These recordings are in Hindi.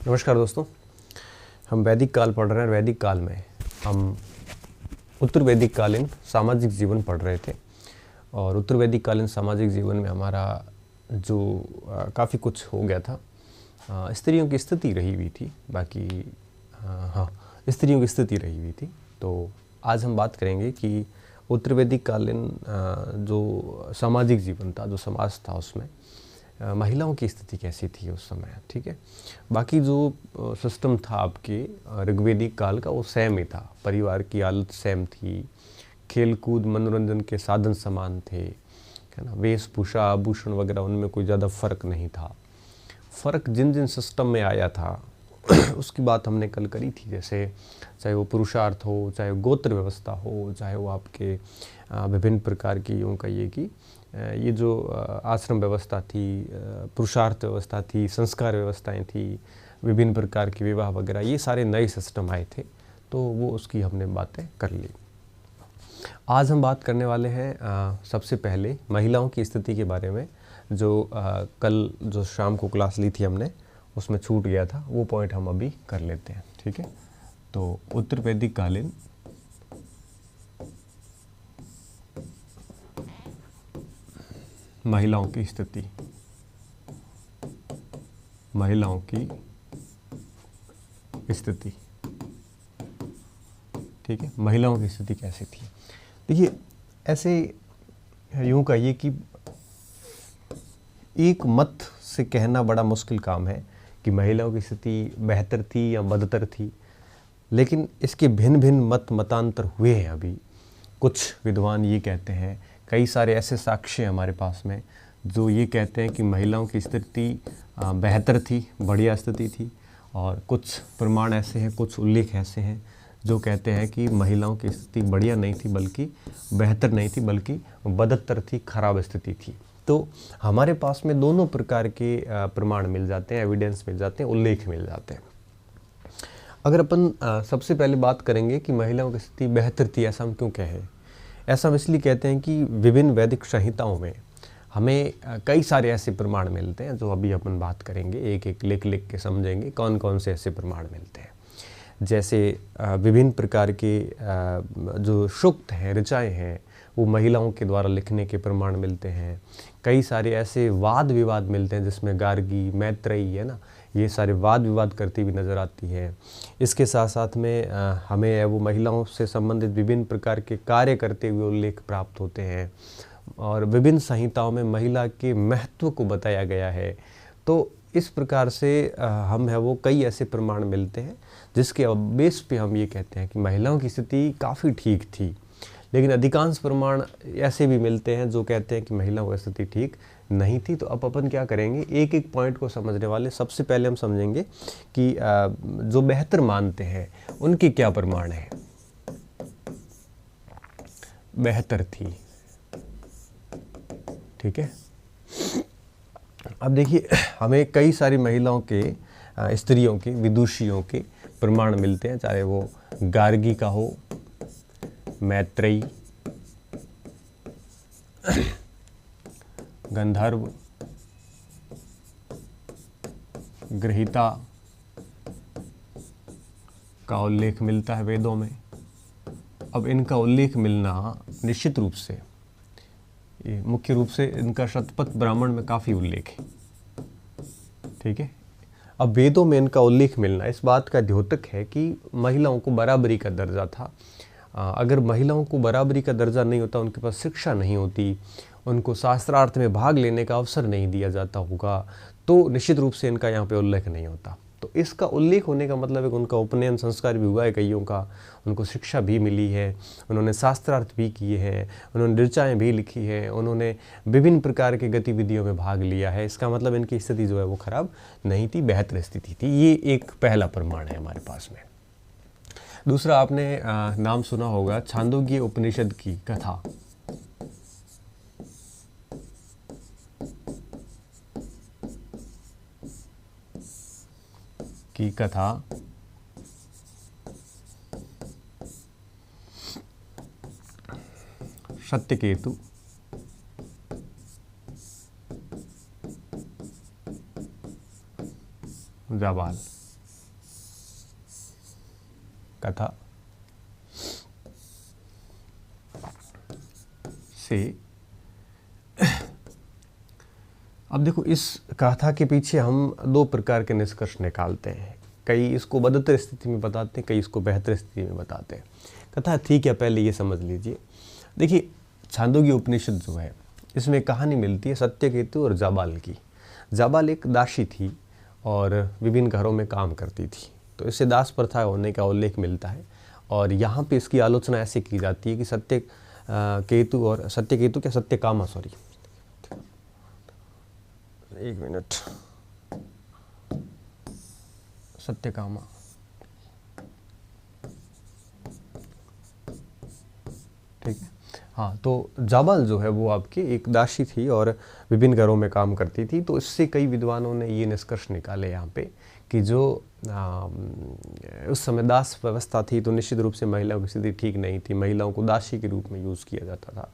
नमस्कार दोस्तों, हम वैदिक काल पढ़ रहे हैं। वैदिक काल में हम उत्तर वैदिक कालीन सामाजिक जीवन पढ़ रहे थे और उत्तर वैदिक कालीन सामाजिक जीवन में हमारा जो काफ़ी कुछ हो गया था। स्त्रियों की स्थिति रही हुई थी, बाकी स्त्रियों की स्थिति रही हुई थी। तो आज हम बात करेंगे कि उत्तर वैदिक कालीन जो सामाजिक जीवन था, जो समाज था, उसमें महिलाओं की स्थिति कैसी थी उस समय। ठीक है, बाकी जो सिस्टम था आपके ऋग्वेदिक काल का वो सेम ही था। परिवार की हालत सेम थी, खेल कूद मनोरंजन के साधन समान थे, है ना। वेशभूषा आभूषण वगैरह उनमें कोई ज़्यादा फर्क नहीं था। फ़र्क जिन जिन सिस्टम में आया था उसकी बात हमने कल करी थी। जैसे चाहे वो पुरुषार्थ हो, चाहे वो गोत्र व्यवस्था हो, चाहे वो आपके विभिन्न प्रकार की यूँ कहिए कि ये जो आश्रम व्यवस्था थी, पुरुषार्थ व्यवस्था थी, संस्कार व्यवस्थाएं थी, विभिन्न प्रकार के विवाह वगैरह, ये सारे नए सिस्टम आए थे। तो वो उसकी हमने बातें कर ली। आज हम बात करने वाले हैं सबसे पहले महिलाओं की स्थिति के बारे में। जो कल जो शाम को क्लास ली थी हमने, उसमें छूट गया था, वो पॉइंट हम अभी कर लेते हैं। ठीक है, तो उत्तर वैदिक कालीन महिलाओं की स्थिति, महिलाओं की स्थिति। ठीक है, महिलाओं की स्थिति कैसी थी। देखिए, ऐसे यूँ कहिए कि एक मत से कहना बड़ा मुश्किल काम है कि महिलाओं की स्थिति बेहतर थी या बदतर थी, लेकिन इसके भिन्न भिन्न मतांतर हुए हैं। अभी कुछ विद्वान ये कहते हैं, कई सारे ऐसे साक्ष्य हैं हमारे पास में जो ये कहते हैं कि महिलाओं की स्थिति बेहतर थी, बढ़िया स्थिति थी, और कुछ प्रमाण ऐसे हैं, कुछ उल्लेख ऐसे हैं जो कहते हैं कि महिलाओं की स्थिति बढ़िया नहीं थी, बल्कि बेहतर नहीं थी, बल्कि बदतर थी, खराब स्थिति थी। तो हमारे पास में दोनों प्रकार के प्रमाण मिल जाते हैं, एविडेंस मिल जाते हैं, उल्लेख मिल जाते हैं। अगर अपन सबसे पहले बात करेंगे कि महिलाओं की स्थिति बेहतर थी, ऐसा हम क्यों कहें। ऐसा हम इसलिए कहते हैं कि विभिन्न वैदिक संहिताओं में हमें कई सारे ऐसे प्रमाण मिलते हैं, जो अभी अपन बात करेंगे, एक एक लिख लिख के समझेंगे कौन कौन से ऐसे प्रमाण मिलते हैं। जैसे विभिन्न प्रकार के जो सूक्त हैं, ऋचाएँ हैं, वो महिलाओं के द्वारा लिखने के प्रमाण मिलते हैं। कई सारे ऐसे वाद विवाद मिलते हैं जिसमें गार्गी, मैत्रेयी, है ना, ये सारे वाद विवाद करती हुई नज़र आती है। इसके साथ साथ में हमें वो महिलाओं से संबंधित विभिन्न प्रकार के कार्य करते हुए उल्लेख प्राप्त होते हैं, और विभिन्न संहिताओं में महिला के महत्व को बताया गया है। तो इस प्रकार से हम है वो कई ऐसे प्रमाण मिलते हैं जिसके बेस पे हम ये कहते हैं कि महिलाओं की स्थिति काफ़ी ठीक थी। लेकिन अधिकांश प्रमाण ऐसे भी मिलते हैं जो कहते हैं कि महिलाओं की स्थिति ठीक नहीं थी। तो अब अपन क्या करेंगे, एक एक पॉइंट को समझने वाले सबसे पहले हम समझेंगे कि जो बेहतर मानते हैं उनके क्या प्रमाण हैं। बेहतर थी, ठीक है। अब देखिए, हमें कई सारी महिलाओं के, स्त्रियों के, विदुषियों के प्रमाण मिलते हैं, चाहे वो गार्गी का हो, मैत्रेयी, गंधर्व, गृहीता का उल्लेख मिलता है वेदों में। अब इनका उल्लेख मिलना निश्चित रूप से, ये मुख्य रूप से इनका शतपथ ब्राह्मण में काफ़ी उल्लेख है। ठीक है, अब वेदों में इनका उल्लेख मिलना इस बात का द्योतक है कि महिलाओं को बराबरी का दर्जा था। अगर महिलाओं को बराबरी का दर्जा नहीं होता, उनके पास शिक्षा नहीं होती, उनको शास्त्रार्थ में भाग लेने का अवसर नहीं दिया जाता होगा, तो निश्चित रूप से इनका यहाँ पे उल्लेख नहीं होता। तो इसका उल्लेख होने का मतलब है कि उनका उपनयन संस्कार भी हुआ है कईयों का, उनको शिक्षा भी मिली है, उन्होंने शास्त्रार्थ भी किए हैं, उन्होंने ऋचाएँ भी लिखी हैं, उन्होंने विभिन्न प्रकार के गतिविधियों में भाग लिया है। इसका मतलब इनकी स्थिति जो है वो खराब नहीं थी, बेहतर स्थिति थी। ये एक पहला प्रमाण है हमारे पास में। दूसरा, आपने नाम सुना होगा छांदोग्य उपनिषद की कथा। सत्यकेतु, जाबाल, कथा से। अब देखो, इस कथा के पीछे हम दो प्रकार के निष्कर्ष निकालते हैं। कई इसको बदतर स्थिति में बताते हैं, कई इसको बेहतर स्थिति में बताते हैं। कथा ठीक है, पहले ये समझ लीजिए। देखिए, छांदोग्य उपनिषद जो है, इसमें कहानी मिलती है सत्यकेतु और जाबाल की। जाबाल एक दासी थी और विभिन्न घरों में काम करती थी, तो इससे दास प्रथा होने का उल्लेख मिलता है। और यहाँ पे इसकी आलोचना ऐसे की जाती है कि सत्यकामा, सॉरी एक मिनट, सत्यकामा, ठीक है, हाँ। तो जाबाल जो है वो आपकी एक दासी थी और विभिन्न घरों में काम करती थी। तो इससे कई विद्वानों ने ये निष्कर्ष निकाले यहाँ पे कि जो उस समय दास व्यवस्था थी, तो निश्चित रूप से महिलाओं की स्थिति ठीक नहीं थी, महिलाओं को दासी के रूप में यूज़ किया जाता था।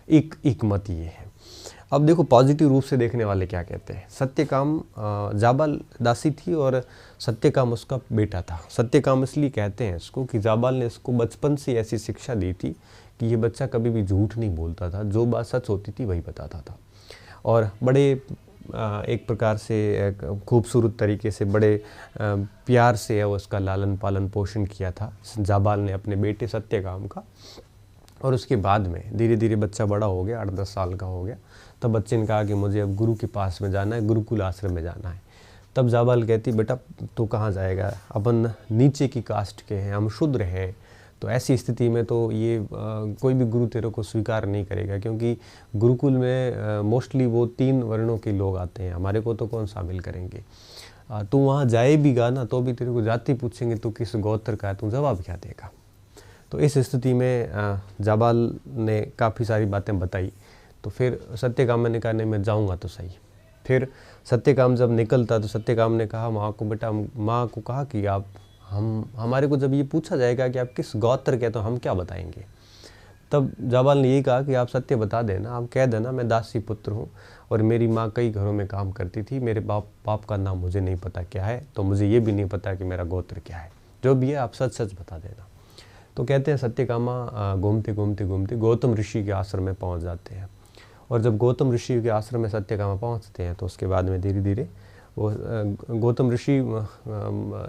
एक मत ये है। अब देखो, पॉजिटिव रूप से देखने वाले क्या कहते हैं। सत्यकाम, जाबाल दासी थी और सत्यकाम उसका बेटा था। सत्यकाम इसलिए कहते हैं इसको कि जाबाल ने इसको बचपन से ऐसी शिक्षा दी थी कि ये बच्चा कभी भी झूठ नहीं बोलता था, जो बात सच होती थी वही बताता था। और बड़े एक प्रकार से खूबसूरत तरीके से, बड़े प्यार से उसका लालन पालन पोषण किया था जाबाल ने अपने बेटे सत्यकाम का। और उसके बाद में धीरे धीरे बच्चा बड़ा हो गया, 8-10 साल का हो गया, तब बच्चे ने कहा कि मुझे अब गुरु के पास में जाना है, गुरुकुल आश्रम में जाना है। तब जाबाल कहती, बेटा तू कहाँ जाएगा, अपन नीचे की कास्ट के हैं, हम शूद्र हैं, तो ऐसी स्थिति में तो ये कोई भी गुरु तेरे को स्वीकार नहीं करेगा, क्योंकि गुरुकुल में मोस्टली वो 3 वर्णों के लोग आते हैं, हमारे को तो कौन शामिल करेंगे। तू वहाँ जाए भी गा ना, तो भी तेरे को जाति पूछेंगे तू किस गोत्र का है, तू जवाब क्या देगा। तो इस स्थिति में जाबाल ने काफ़ी सारी बातें बताई। तो फिर सत्यकाम ने कहा, नहीं मैं जाऊँगा तो सही। फिर सत्यकाम जब निकलता तो सत्यकाम ने कहा माँ को, बेटा माँ को कहा कि आप हमारे को जब ये पूछा जाएगा कि आप किस गोत्र के, तो हम क्या बताएंगे। तब जाबाल ने यही कहा कि आप सत्य बता देना, आप कह देना मैं दासी पुत्र हूँ और मेरी माँ कई घरों में काम करती थी, मेरे बाप का नाम मुझे नहीं पता क्या है, तो मुझे ये भी नहीं पता कि मेरा गोत्र क्या है, जो भी है आप सच बता देना। तो कहते हैं सत्यकामा घूमते घूमते गौतम ऋषि के आश्रम में पहुँच जाते हैं। और जब गौतम ऋषि के आश्रम में सत्यकामा पहुँचते हैं, तो उसके बाद में धीरे धीरे वो गौतम ऋषि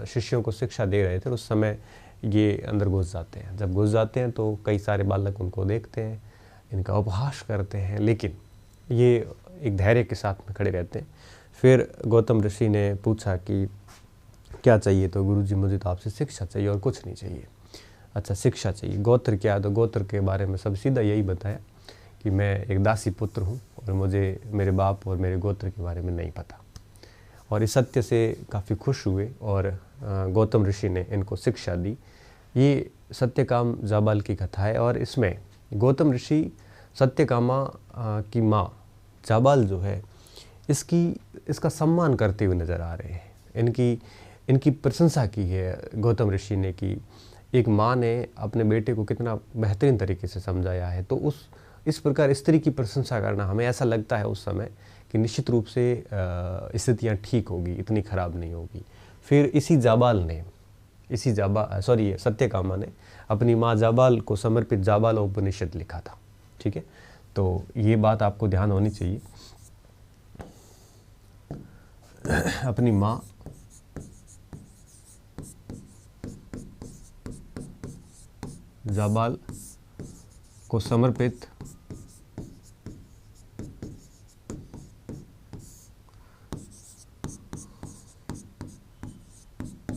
शिष्यों को शिक्षा दे रहे थे, उस समय ये अंदर घुस जाते हैं। जब घुस जाते हैं तो कई सारे बालक उनको देखते हैं, इनका उपहास करते हैं, लेकिन ये एक धैर्य के साथ में खड़े रहते हैं। फिर गौतम ऋषि ने पूछा कि क्या चाहिए, तो गुरुजी मुझे तो आपसे शिक्षा चाहिए और कुछ नहीं चाहिए। अच्छा, शिक्षा चाहिए, गोत्र क्या है, तो गोत्र के बारे में सब सीधा यही बताया कि मैं एक दासी पुत्र हूँ और मुझे मेरे बाप और मेरे गोत्र के बारे में नहीं पता। और इस सत्य से काफ़ी खुश हुए और गौतम ऋषि ने इनको शिक्षा दी। ये सत्यकाम जाबाल की कथा है और इसमें गौतम ऋषि सत्यकामा की माँ जाबाल जो है इसका सम्मान करते हुए नज़र आ रहे हैं। इनकी प्रशंसा की है गौतम ऋषि ने कि एक माँ ने अपने बेटे को कितना बेहतरीन तरीके से समझाया है। तो इस प्रकार स्त्री की प्रशंसा करना, हमें ऐसा लगता है उस समय कि निश्चित रूप से स्थितियाँ ठीक होगी, इतनी ख़राब नहीं होगी। फिर इसी सत्यकामा ने अपनी माँ जाबाल को समर्पित जाबाल उपनिषद लिखा था। ठीक है, तो ये बात आपको ध्यान होनी चाहिए। अपनी माँ जाबाल को समर्पित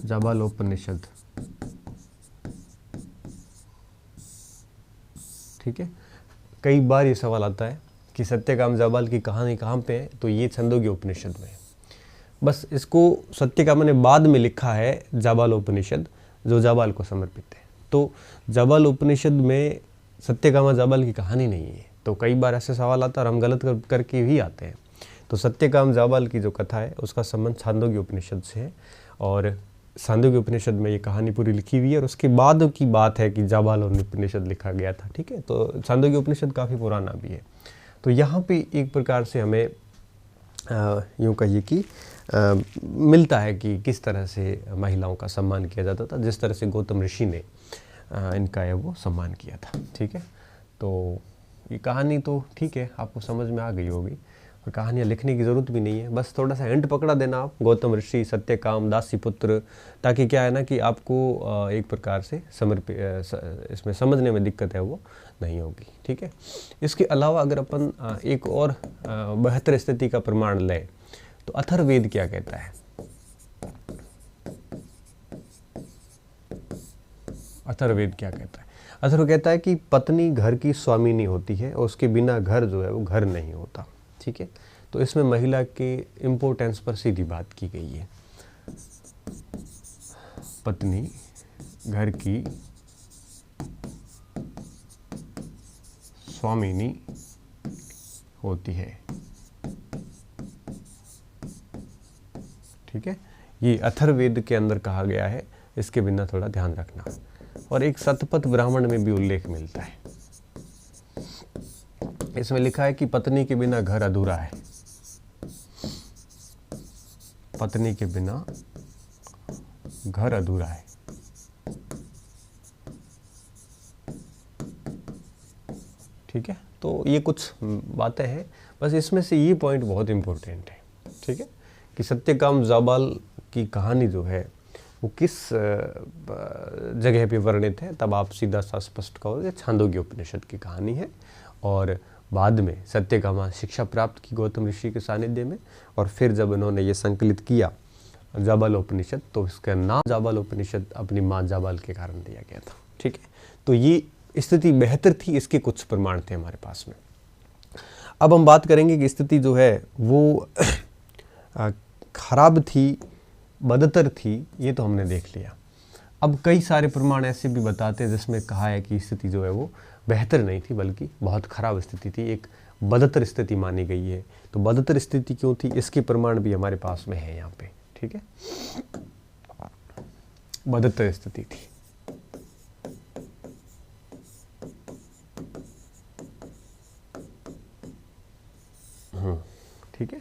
जाबाल उपनिषद, ठीक है। कई बार ये सवाल आता है कि सत्यकाम जाबाल की कहानी कहाँ पे है, तो ये छंदोग्य उपनिषद में है। बस इसको सत्यकामा ने बाद में लिखा है जाबाल उपनिषद, जो जाबाल को समर्पित है। तो जाबाल उपनिषद में सत्यकामा जाबाल की कहानी नहीं है। तो कई बार ऐसे सवाल आता है और हम गलत करके भी आते हैं। तो सत्यकाम जाबाल की जो कथा है उसका संबंध छांदोग्य उपनिषद से है और छांदोग्य उपनिषद में ये कहानी पूरी लिखी हुई है। और उसके बाद की बात है कि जाबाल उपनिषद लिखा गया था। ठीक है, तो छांदोग्य उपनिषद काफ़ी पुराना भी है। तो यहाँ पे एक प्रकार से हमें यूँ कहिए कि मिलता है कि किस तरह से महिलाओं का सम्मान किया जाता था, जिस तरह से गौतम ऋषि ने इनका है वो सम्मान किया था। ठीक है, तो ये कहानी तो ठीक है, आपको समझ में आ गई होगी और कहानियाँ लिखने की ज़रूरत भी नहीं है, बस थोड़ा सा हिंट पकड़ा देना आप, गौतम ऋषि, सत्यकाम, दासीपुत्र, ताकि क्या है ना कि आपको एक प्रकार से इसमें समझने में दिक्कत है वो नहीं होगी। ठीक है, इसके अलावा अगर अपन एक और बेहतर स्थिति का प्रमाण लें तो अथर्ववेद क्या कहता है? अथर्ववेद क्या कहता है? अथर्व कहता है कि पत्नी घर की स्वामिनी होती है और उसके बिना घर जो है वो घर नहीं होता। ठीक है, तो इसमें महिला के इम्पोर्टेंस पर सीधी बात की गई है। पत्नी घर की स्वामिनी होती है। ठीक है, ये अथर्ववेद के अंदर कहा गया है, इसके बिना थोड़ा ध्यान रखना। और एक शतपथ ब्राह्मण में भी उल्लेख मिलता है, इसमें लिखा है कि पत्नी के बिना घर अधूरा है। पत्नी के बिना घर अधूरा है। ठीक है, तो ये कुछ बातें हैं, बस इसमें से ये पॉइंट बहुत इम्पोर्टेंट है। ठीक है, कि सत्यकाम जाबाल की कहानी जो है वो किस जगह पे वर्णित है, तब आप सीधा सा स्पष्ट कहोगे छांदोग्य उपनिषद की कहानी है। और बाद में सत्यकामा शिक्षा प्राप्त की गौतम ऋषि के सानिध्य में, और फिर जब इन्होंने ये संकलित किया जाबाल उपनिषद, तो इसका नाम जाबाल उपनिषद अपनी माँ जाबाल के कारण दिया गया था। ठीक है, तो ये स्थिति बेहतर थी, इसके कुछ प्रमाण थे हमारे पास में। अब हम बात करेंगे कि स्थिति जो है वो खराब थी, बदतर थी, ये तो हमने देख लिया। अब कई सारे प्रमाण ऐसे भी बताते हैं जिसमें कहा है कि स्थिति जो है वो बेहतर नहीं थी, बल्कि बहुत खराब स्थिति थी, एक बदतर स्थिति मानी गई है। तो बदतर स्थिति क्यों थी, इसके प्रमाण भी हमारे पास में है यहाँ पे। ठीक है, बदतर स्थिति थी। ठीक है,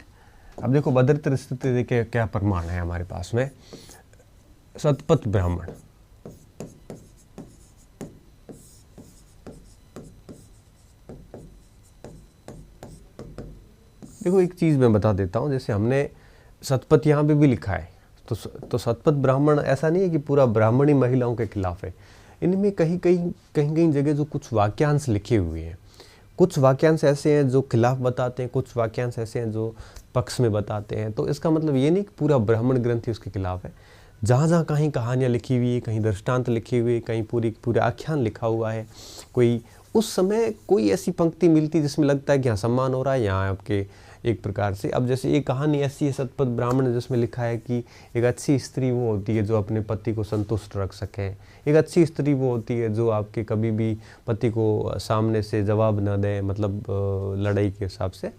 अब देखो बदतर स्थिति के क्या प्रमाण है हमारे पास में। शतपथ ब्राह्मण, देखो एक चीज़ मैं बता देता हूँ, जैसे हमने शतपथ यहाँ पे भी लिखा है, तो शतपथ ब्राह्मण ऐसा नहीं है कि पूरा ब्राह्मणी महिलाओं के खिलाफ है। इनमें कहीं जगह जो कुछ वाक्यांश लिखे हुए हैं, कुछ वाक्यांश ऐसे हैं जो खिलाफ बताते हैं, कुछ वाक्यांश ऐसे हैं जो पक्ष में बताते हैं। तो इसका मतलब ये नहीं कि पूरा ब्राह्मण ग्रंथ ही उसके खिलाफ है। जहाँ जहाँ कहीं कहानियाँ लिखी हुई है, कहीं दृष्टांत लिखे हुए, कहीं पूरा आख्यान लिखा हुआ है, कोई उस समय कोई ऐसी पंक्ति मिलती जिसमें लगता है कि हाँ सम्मान हो रहा है यहाँ आपके एक प्रकार से। अब जैसे ये कहानी ऐसी है शतपथ ब्राह्मण, जिसमें लिखा है कि एक अच्छी स्त्री वो होती है जो अपने पति को संतुष्ट रख सके, एक अच्छी स्त्री वो होती है जो आपके कभी भी पति को सामने से जवाब न दे, मतलब लड़ाई के हिसाब से।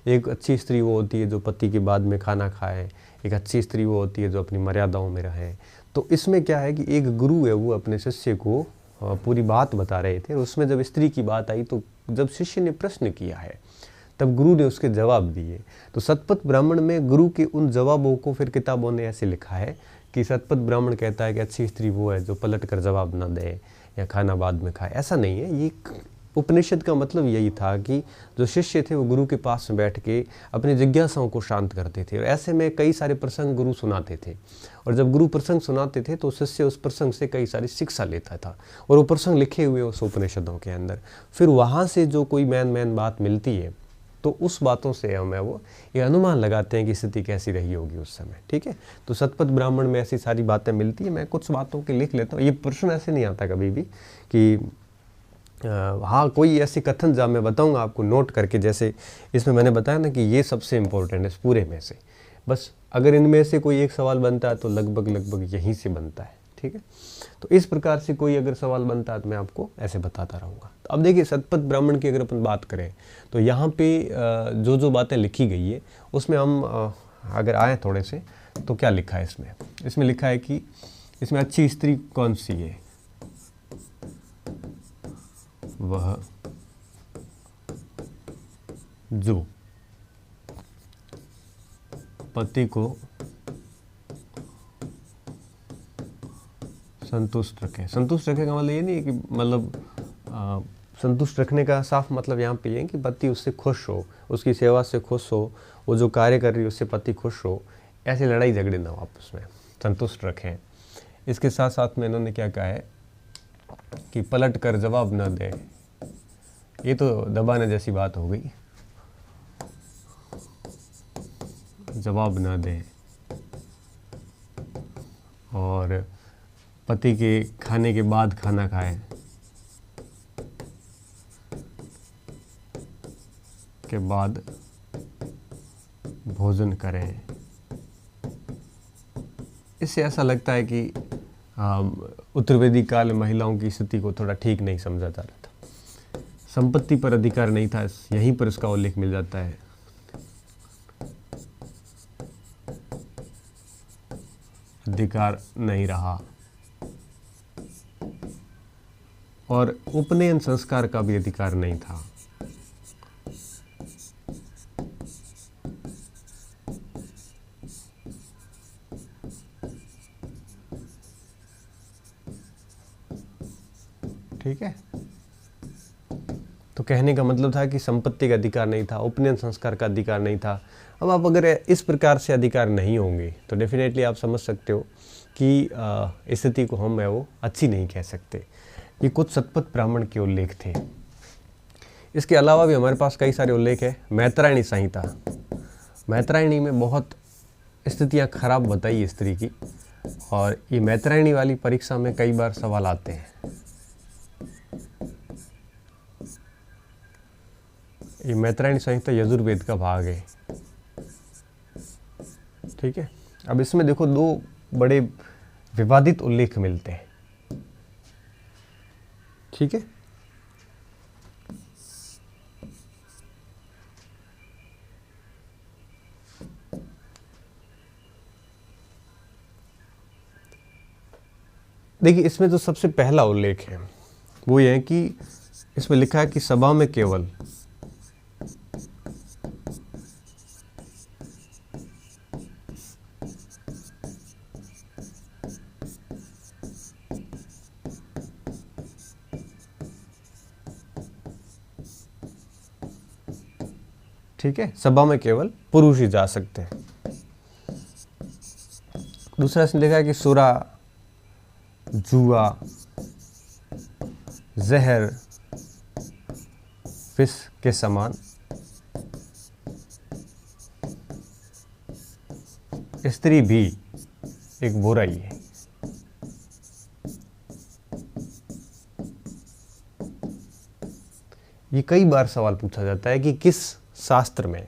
एक अच्छी स्त्री वो होती है जो पति के बाद में खाना खाए, एक अच्छी स्त्री वो होती है जो अपनी मर्यादाओं में रहे। तो इसमें क्या है कि एक गुरु है वो अपने शिष्य को पूरी बात बता रहे थे, उसमें जब स्त्री की बात आई तो जब शिष्य ने प्रश्न किया है तब गुरु ने उसके जवाब दिए। तो शतपथ ब्राह्मण में गुरु के उन जवाबों को फिर किताबों ने ऐसे लिखा है कि शतपथ ब्राह्मण कहता है कि अच्छी स्त्री वो है जो पलट कर जवाब ना दे या खाना बाद में खाए। ऐसा नहीं है, ये उपनिषद का मतलब यही था कि जो शिष्य थे वो गुरु के पास में बैठ के अपनी जिज्ञासाओं को शांत करते थे, और ऐसे में कई सारे प्रसंग गुरु सुनाते थे, और जब गुरु प्रसंग सुनाते थे तो शिष्य उस प्रसंग से कई सारी शिक्षा लेता था, और वो प्रसंग लिखे हुए उस उपनिषदों के अंदर। फिर वहाँ से जो कोई मेन बात मिलती है तो उस बातों से हमें वो ये अनुमान लगाते हैं कि स्थिति कैसी रही होगी उस समय। ठीक है, तो शतपथ ब्राह्मण में ऐसी सारी बातें मिलती है। मैं कुछ बातों के लिख लेता हूँ, ये प्रश्न ऐसे नहीं आता कभी भी कि हाँ कोई ऐसे कथन जहाँ मैं बताऊंगा आपको नोट करके, जैसे इसमें मैंने बताया ना कि ये सबसे इम्पोर्टेंट है इस पूरे में से। बस अगर इनमें से कोई एक सवाल बनता है तो लगभग यहीं से बनता है। ठीक है, तो इस प्रकार से कोई अगर सवाल बनता है तो मैं आपको ऐसे बताता रहूँगा। तो अब देखिए शतपथ ब्राह्मण की अगर अपन बात करें तो यहाँ पे जो बातें लिखी गई है उसमें हम अगर आए थोड़े से तो क्या लिखा है इसमें लिखा है कि इसमें अच्छी स्त्री कौन सी है, वह जो पति को संतुष्ट रखें। संतुष्ट रखें का मतलब ये नहीं है कि मतलब संतुष्ट रखने का साफ मतलब यहाँ पे ये है कि पति उससे खुश हो, उसकी सेवा से खुश हो, वो जो कार्य कर रही है उससे पति खुश हो, ऐसे लड़ाई झगड़े ना हो आपस में, संतुष्ट रखें। इसके साथ साथ में इन्होंने क्या कहा है कि पलट कर जवाब न दे। ये तो दबाने जैसी बात हो गई, जवाब न दे। और पति के खाने के बाद खाना खाए, के बाद भोजन करें। इससे ऐसा लगता है कि उत्तर वैदिक काल में महिलाओं की स्थिति को थोड़ा ठीक नहीं समझा जा रहा था। संपत्ति पर अधिकार नहीं था, यहीं पर इसका उल्लेख मिल जाता है। अधिकार नहीं रहा, और उपनयन संस्कार का भी अधिकार नहीं था। ठीक है, तो कहने का मतलब था कि संपत्ति का अधिकार नहीं था, उपनयन संस्कार का अधिकार नहीं था। अब आप अगर इस प्रकार से अधिकार नहीं होंगे तो डेफिनेटली आप समझ सकते हो कि स्थिति को हम है वो अच्छी नहीं कह सकते। ये कुछ शतपथ ब्राह्मण के उल्लेख थे। इसके अलावा भी हमारे पास कई सारे उल्लेख है। मैत्रायणी संहिता, मैत्रायणी में बहुत स्थितियाँ खराब बताई है स्त्री की, और ये मैत्रायणी वाली परीक्षा में कई बार सवाल आते हैं। ये मैत्रायणी संहिता यजुर्वेद का भाग है। ठीक है, अब इसमें देखो दो बड़े विवादित उल्लेख मिलते हैं। ठीक है, देखिए इसमें जो सबसे पहला उल्लेख है वो ये है कि इसमें लिखा है कि सभा में केवल ठीक है, सभा में केवल पुरुष ही जा सकते हैं। दूसरा इसमें लिखा है कि सुरा, जुआ, जहर, विष के समान स्त्री भी एक बुराई है। ये कई बार सवाल पूछा जाता है कि किस शास्त्र में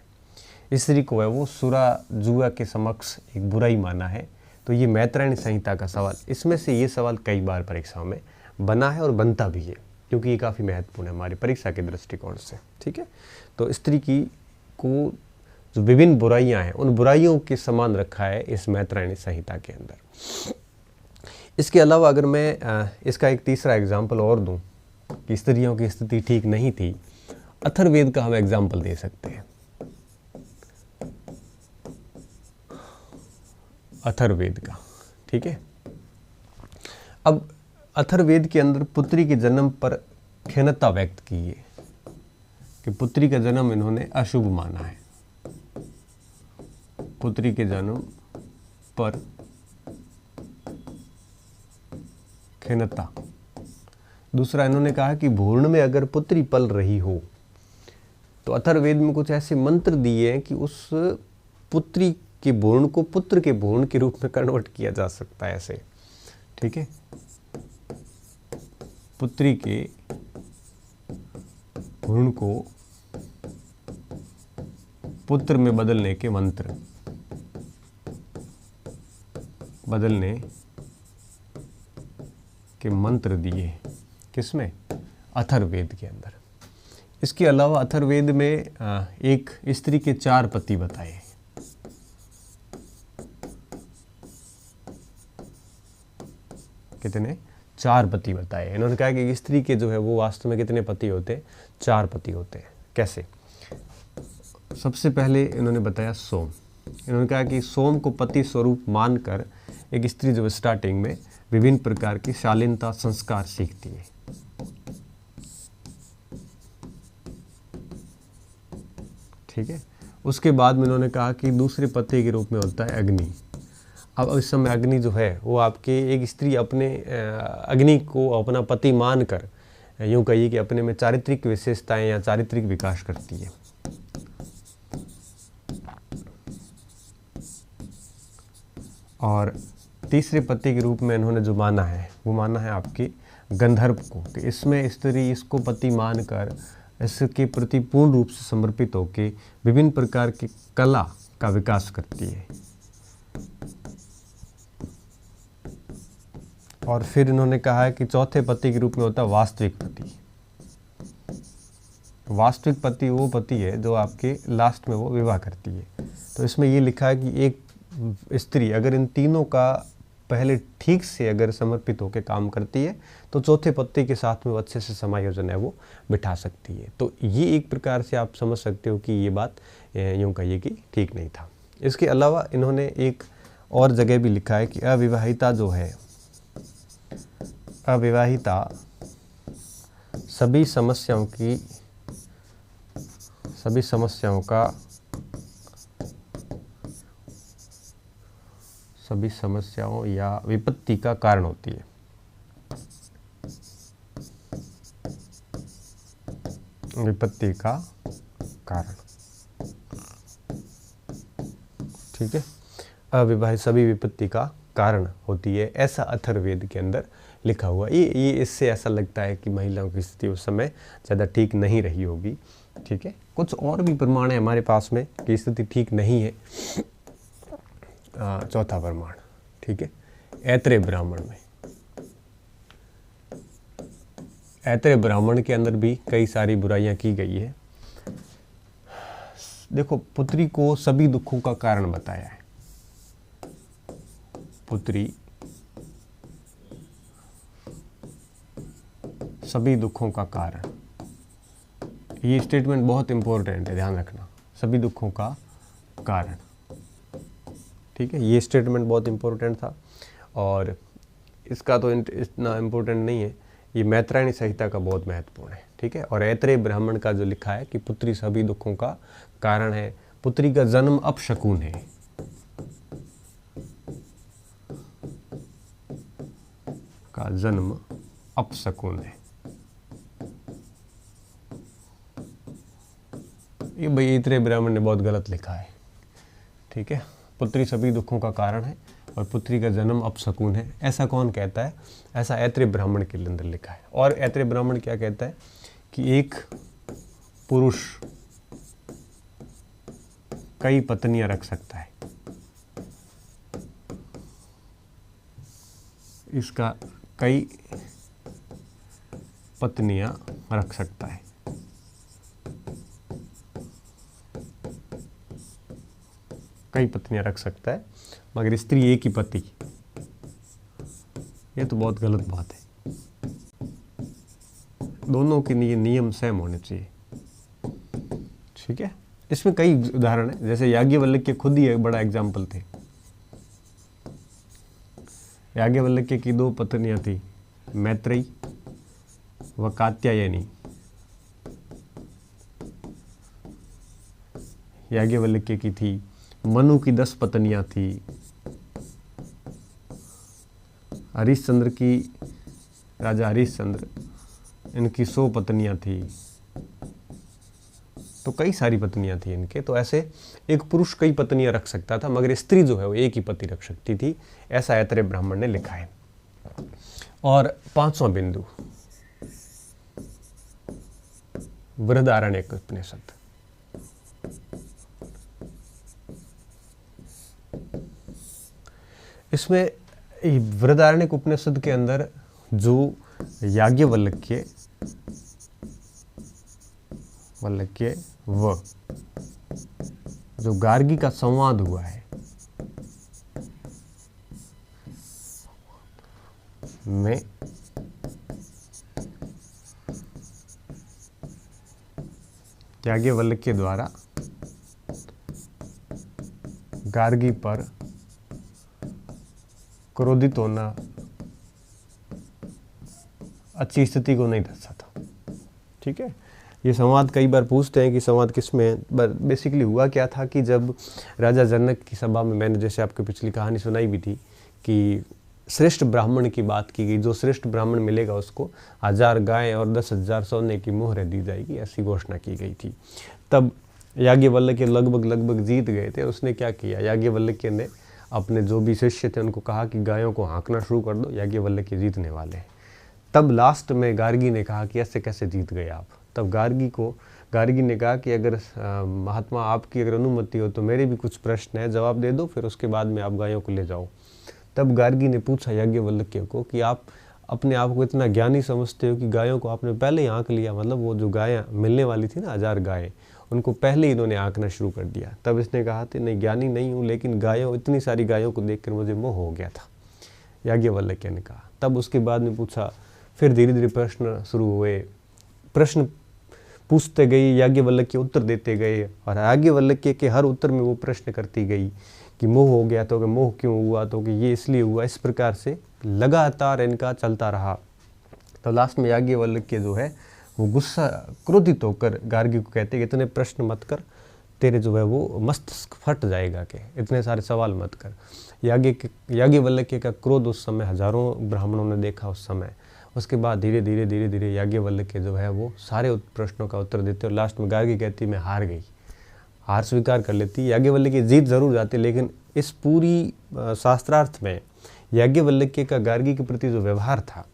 स्त्री को है वो सुरा जुआ के समक्ष एक बुराई माना है। तो ये मैत्रायणी संहिता का सवाल, इसमें से ये सवाल कई बार परीक्षाओं में बना है और बनता भी है, क्योंकि ये काफ़ी महत्वपूर्ण है हमारी परीक्षा के दृष्टिकोण से। ठीक है, तो स्त्री की को जो विभिन्न बुराइयां हैं उन बुराइयों के समान रखा है इस मैत्रायणी संहिता के अंदर। इसके अलावा अगर मैं इसका एक तीसरा एग्जाम्पल और दूं कि स्त्रियों की स्थिति ठीक नहीं थी, अथर्ववेद का हम एग्जाम्पल दे सकते हैं। अथर्ववेद का, ठीक है। अब अथर्ववेद के अंदर पुत्री के जन्म पर खिन्नता व्यक्त की है कि पुत्री का जन्म इन्होंने अशुभ माना है। पुत्री के जन्म पर खिन्नता। दूसरा इन्होंने कहा कि भ्रूण में अगर पुत्री पल रही हो तो अथर्ववेद में कुछ ऐसे मंत्र दिए हैं कि उस पुत्री के भ्रूण को पुत्र के भ्रूण के रूप में कन्वर्ट किया जा सकता है ऐसे। ठीक है, पुत्री के भ्रूण को पुत्र में बदलने के मंत्र, बदलने के मंत्र दिए किसमें? अथर्ववेद के अंदर। इसके अलावा अथर्ववेद में एक स्त्री के 4 पति बताए। कितने? 4 पति बताए। इन्होंने कहा कि स्त्री के जो है वो वास्तव में कितने पति होते हैं? 4 पति होते हैं। कैसे? सबसे पहले इन्होंने बताया सोम। इन्होंने कहा कि सोम को पति स्वरूप मानकर एक स्त्री जो स्टार्टिंग में विभिन्न प्रकार की शालीनता संस्कार सीखती है। ठीक है। उसके बाद में इन्होंने कहा कि दूसरे पति के रूप में होता है अग्नि। अब इस समय अग्नि जो है वो आपके एक स्त्री अपने अग्नि को अपना पति मानकर यूँ कहिए कि अपने में चारित्रिक विशेषताएं या चारित्रिक विकास करती है। और तीसरे पति के रूप में इन्होंने जो माना है वो माना है आपके गंधर्व को, कि इसमें स्त्री इसको पति मानकर इसके प्रति पूर्ण रूप से समर्पित होकर विभिन्न प्रकार की कला का विकास करती है। और फिर इन्होंने कहा है कि चौथे पति के रूप में होता है वास्तविक पति। वास्तविक पति वो पति है जो आपके लास्ट में वो विवाह करती है। तो इसमें ये लिखा है कि एक स्त्री अगर इन तीनों का पहले ठीक से अगर समर्पित होकर काम करती है तो चौथे पति के साथ में वो अच्छे से समायोजन है वो बिठा सकती है। तो ये एक प्रकार से आप समझ सकते हो कि ये बात यूँ कहिए कि ठीक नहीं था। इसके अलावा इन्होंने एक और जगह भी लिखा है कि अविवाहिता जो है, अविवाहिता सभी समस्याओं या विपत्ति का कारण होती है। विपत्ति का कारण, ठीक है। अविवाहित सभी विपत्ति का कारण होती है, ऐसा अथर्ववेद के अंदर लिखा हुआ। ये इससे ऐसा लगता है कि महिलाओं की स्थिति उस समय ज़्यादा ठीक नहीं रही होगी। ठीक है। कुछ और भी प्रमाण है हमारे पास में कि स्थिति ठीक नहीं है। चौथा प्रमाण, ठीक है, ऐत्रेय ब्राह्मण में। ऐत्रेय ब्राह्मण के अंदर भी कई सारी बुराइयां की गई है। देखो, पुत्री को सभी दुखों का कारण बताया है। पुत्री सभी दुखों का कारण, ये स्टेटमेंट बहुत इंपॉर्टेंट है, ध्यान रखना। सभी दुखों का कारण, ठीक है, ये स्टेटमेंट बहुत इंपॉर्टेंट था। और इसका तो इतना इम्पोर्टेंट नहीं है, ये मैत्रायणी संहिता का बहुत महत्वपूर्ण है। ठीक है। और ऐत्रेय ब्राह्मण का जो लिखा है कि पुत्री सभी दुखों का कारण है, पुत्री का जन्म अपशकुन है। का जन्म अपशकुन है। ये भाई ऐत्रेय ब्राह्मण ने बहुत गलत लिखा है। ठीक है। पुत्री सभी दुखों का कारण है और पुत्री का जन्म अपशकुन है, ऐसा कौन कहता है? ऐसा ऐत्रेय ब्राह्मण के अंदर लिखा है। और ऐत्रेय ब्राह्मण क्या कहता है कि एक पुरुष कई पत्नियां रख सकता है, इसका कई पत्नियां रख सकता है। कई पत्नियां रख सकता है मगर स्त्री एक ही पति, ये तो बहुत गलत बात है। दोनों के लिए नियम सेम होने चाहिए। ठीक है। इसमें कई उदाहरण है, जैसे याज्ञवल्क्य खुद ही एक बड़ा एग्जाम्पल थे। याज्ञवल्क्य की दो पत्नियां थी, मैत्रेयी व कात्यायनी। याज्ञवल्क्य की थी। मनु की 10 पत्नियां थी। हरिश्चंद्र की, राजा हरिश्चंद्र, इनकी 100 पत्नियां थी। तो कई सारी पत्नियां थी इनके। तो ऐसे एक पुरुष कई पत्नियां रख सकता था मगर स्त्री जो है वो एक ही पति रख सकती थी, ऐसा ऐत्रेय ब्राह्मण ने लिखा है। और 5वां बिंदु, बृहदारण्यक उपनिषद। इसमें बृहदारण्यक उपनिषद के अंदर जो याज्ञवल्क्य व जो गार्गी का संवाद हुआ है, में याज्ञवल्क्य द्वारा गार्गी पर क्रोधित होना अच्छी स्थिति को नहीं दर्शाता। ठीक है, ये संवाद कई बार पूछते हैं कि संवाद किस में है। बेसिकली हुआ क्या था कि जब राजा जनक की सभा में, मैंने जैसे आपको पिछली कहानी सुनाई भी थी कि श्रेष्ठ ब्राह्मण की बात की गई, जो श्रेष्ठ ब्राह्मण मिलेगा उसको 1000 गाय और 10,000 सोने की मोहरें दी जाएगी, ऐसी घोषणा की गई थी। तब याज्ञवल्क्य लगभग जीत गए थे। उसने क्या किया, याज्ञवल्क्य ने अपने जो भी शिष्य थे उनको कहा कि गायों को हाँकना शुरू कर दो, याज्ञवल्क्य जीतने वाले हैं। तब लास्ट में गार्गी ने कहा कि ऐसे कैसे जीत गए आप। तब गार्गी ने कहा कि अगर महात्मा आपकी अगर अनुमति हो तो मेरे भी कुछ प्रश्न है, जवाब दे दो, फिर उसके बाद में आप गायों को ले जाओ। तब गार्गी ने पूछा याज्ञवल्क्य को कि आप अपने आप को इतना ज्ञानी समझते हो कि गायों को आपने पहले ही आँक लिया, मतलब वो जो गायें मिलने वाली थी ना 1000 गायें, उनको पहले ही इन्होंने आँकना शुरू कर दिया। तब इसने कहा था नहीं, ज्ञानी नहीं हूँ, लेकिन इतनी सारी गायों को देखकर मुझे मोह हो गया था, याज्ञवल्क्य ने कहा। तब उसके बाद में पूछा, फिर धीरे धीरे प्रश्न शुरू हुए, प्रश्न पूछते गई, याज्ञवल्क्य उत्तर देते गए, और याज्ञवल्क्य के हर उत्तर में वो प्रश्न करती गई कि मोह हो गया तो कि मोह क्यों हुआ, तो कि ये इसलिए हुआ। इस प्रकार से लगातार इनका चलता रहा। तो लास्ट में याज्ञवल्क्य जो है वो गुस्सा क्रोधित होकर गार्गी को कहते कि इतने प्रश्न मत कर, तेरे जो है वो मस्तिष्क फट जाएगा, के इतने सारे सवाल मत कर। याज्ञवल्क्य का क्रोध उस समय हजारों ब्राह्मणों ने देखा उस समय। उसके बाद धीरे धीरे याज्ञवल्क्य जो है वो सारे प्रश्नों का उत्तर देते, और लास्ट में गार्गी कहती मैं हार गई, हार स्वीकार कर लेती। याज्ञवल्क्य जीत जरूर जाते, लेकिन इस पूरी शास्त्रार्थ में याज्ञवल्क्य का गार्गी के प्रति जो व्यवहार था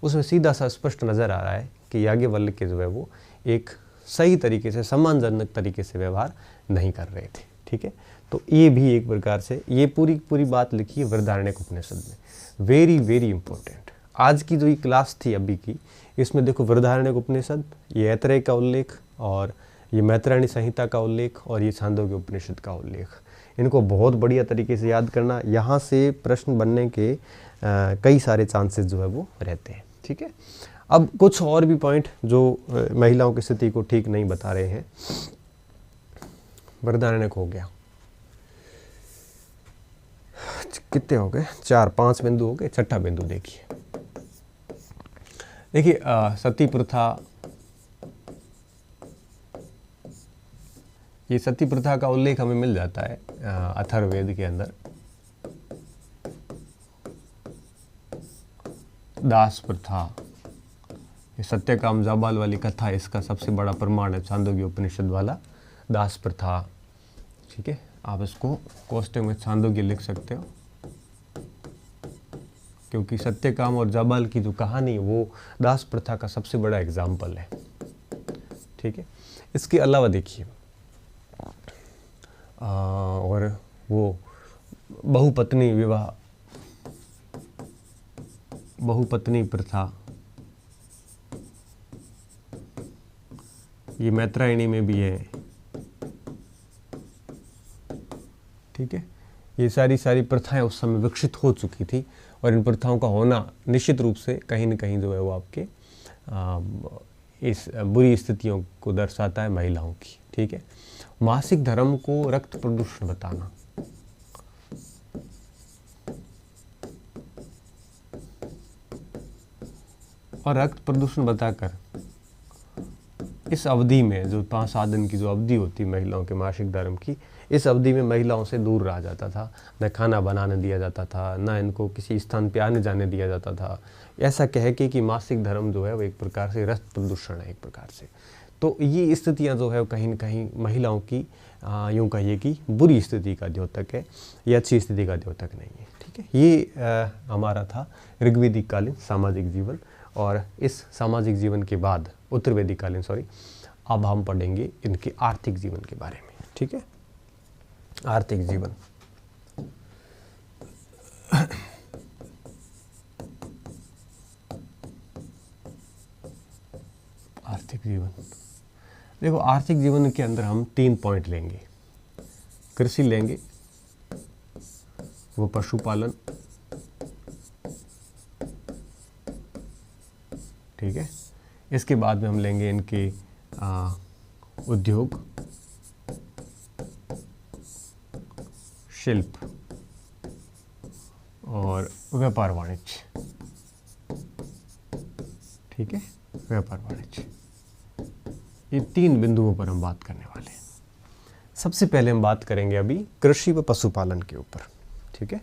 उसमें सीधा सा स्पष्ट नजर आ रहा है कि याज्ञवल्क्य जो है वो एक सही तरीके से, सम्मानजनक तरीके से व्यवहार नहीं कर रहे थे। ठीक है, तो ये भी एक प्रकार से ये पूरी बात लिखी है बृहदारण्यक उपनिषद में। वेरी इंपॉर्टेंट आज की जो ये क्लास थी अभी की, इसमें देखो बृहदारण्यक उपनिषद, ये ऐतरेय का उल्लेख, और ये मैत्रायणी संहिता का उल्लेख, और ये छांदोग्य उपनिषद का उल्लेख। इनको बहुत बढ़िया तरीके से याद करना, यहाँ से प्रश्न बनने के कई सारे चांसेस जो है वो रहते हैं। ठीक है, अब कुछ और भी पॉइंट जो महिलाओं की स्थिति को ठीक नहीं बता रहे हैं। बृहदारण्यक हो गया, कितने हो गए, 4-5 बिंदु हो गए। छठा बिंदु देखिए सती प्रथा। ये सती प्रथा का उल्लेख हमें मिल जाता है अथर्ववेद के अंदर। दास प्रथा, ये सत्यकाम जाबाल वाली कथा, इसका सबसे बड़ा प्रमाण है छांदोग्य उपनिषद वाला दास प्रथा। ठीक है, आप इसको कोष्टक में छांदोग्य लिख सकते हो, क्योंकि सत्यकाम और जाबाल की जो कहानी वो दास प्रथा का सबसे बड़ा एग्जाम्पल है। ठीक है, इसके अलावा देखिए और वो बहुपत्नी विवाह, बहुपत्नी प्रथा, ये मैत्रायणी में भी है। ठीक है, ये सारी प्रथाएं उस समय विकसित हो चुकी थी, और इन प्रथाओं का होना निश्चित रूप से कहीं न कहीं जो है वो आपके इस बुरी स्थितियों को दर्शाता है महिलाओं की। ठीक है, मासिक धर्म को रक्त प्रदूषण बताना, और रक्त प्रदूषण बताकर इस अवधि में जो 5-7 दिन की जो अवधि होती महिलाओं के मासिक धर्म की, इस अवधि में महिलाओं से दूर रहा जाता था, न खाना बनाने दिया जाता था, न इनको किसी स्थान पे आने जाने दिया जाता था। ऐसा कह के कि मासिक धर्म जो है वो एक प्रकार से रक्त प्रदूषण है एक प्रकार से। तो ये स्थितियाँ जो है कहीं न कहीं महिलाओं की यूँ कहिए कि बुरी स्थिति का द्योतक है, ये अच्छी स्थिति का द्योतक नहीं है। ठीक है, ये हमारा था ऋग्वेदिक कालीन सामाजिक जीवन, और इस सामाजिक जीवन के बाद उत्तरवेदिक कालीन अब हम पढ़ेंगे इनके आर्थिक जीवन के बारे में। ठीक है, आर्थिक जीवन। आर्थिक जीवन देखो, आर्थिक जीवन के अंदर हम 3 पॉइंट लेंगे। कृषि लेंगे, वो पशुपालन, ठीक है। इसके बाद में हम लेंगे इनके उद्योग, शिल्प और व्यापार वाणिज्य। ठीक है, व्यापार वाणिज्य, ये 3 बिंदुओं पर हम बात करने वाले हैं। सबसे पहले हम बात करेंगे अभी कृषि व पशुपालन के ऊपर। ठीक है,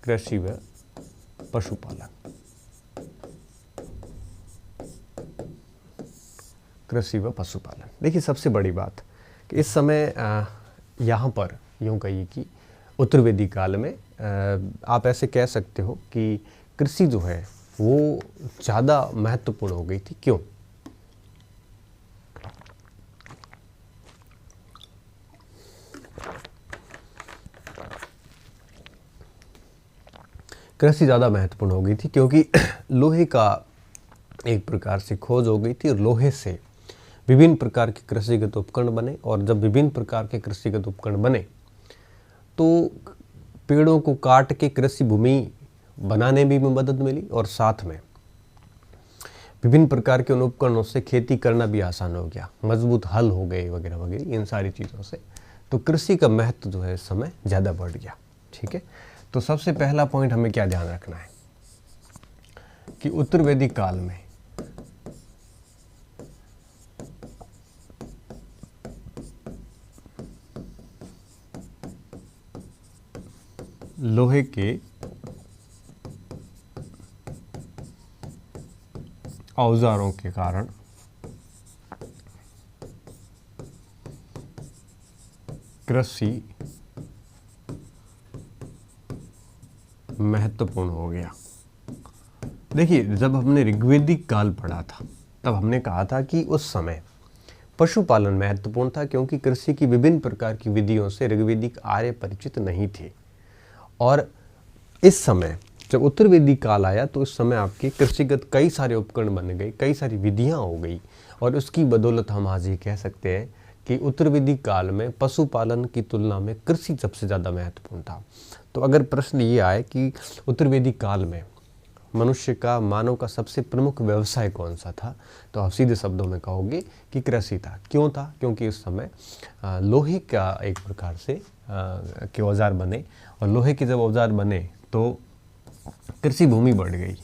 कृषि व पशुपालन। कृषि व पशुपालन, देखिए सबसे बड़ी बात कि इस समय यहाँ पर यूँ कहिए कि उत्तर वैदिक काल में आप ऐसे कह सकते हो कि कृषि जो है वो ज़्यादा महत्वपूर्ण हो गई थी। क्यों? कृषि ज़्यादा महत्वपूर्ण हो गई थी क्योंकि लोहे का एक प्रकार से खोज हो गई थी और लोहे से विभिन्न प्रकार के कृषिगत उपकरण बने, और जब विभिन्न प्रकार के कृषिगत उपकरण बने तो पेड़ों को काट के कृषि भूमि बनाने में भी मदद मिली, और साथ में विभिन्न प्रकार के उन उपकरणों से खेती करना भी आसान हो गया, मजबूत हल हो गए वगैरह वगैरह, इन सारी चीज़ों से तो कृषि का महत्व जो है इस समय ज़्यादा बढ़ गया। ठीक है, तो सबसे पहला पॉइंट हमें क्या ध्यान रखना है कि उत्तर वैदिक काल में लोहे के औजारों के कारण कृषि महत्वपूर्ण हो गया। देखिए, जब हमने ऋग्वेदिक काल पढ़ा था तब हमने कहा था कि उस समय पशुपालन महत्वपूर्ण था, क्योंकि कृषि की विभिन्न प्रकार की विधियों से ऋग्वेदिक आर्य परिचित नहीं थे। और इस समय जब उत्तर वैदिक काल आया तो इस समय आपके कृषिगत कई सारे उपकरण बन गए, कई सारी विधियां हो गई, और उसकी बदौलत हम आज ये कह सकते हैं कि उत्तर वैदिक काल में पशुपालन की तुलना में कृषि सबसे ज़्यादा महत्वपूर्ण था। तो अगर प्रश्न ये आए कि उत्तर वैदिक काल में मानव का सबसे प्रमुख व्यवसाय कौन सा था, तो आप सीधे शब्दों में कहोगे कि कृषि था। क्यों था? क्योंकि उस समय लोहे का एक प्रकार से के औजार बने, और लोहे के जब औजार बने तो कृषि भूमि बढ़ गई,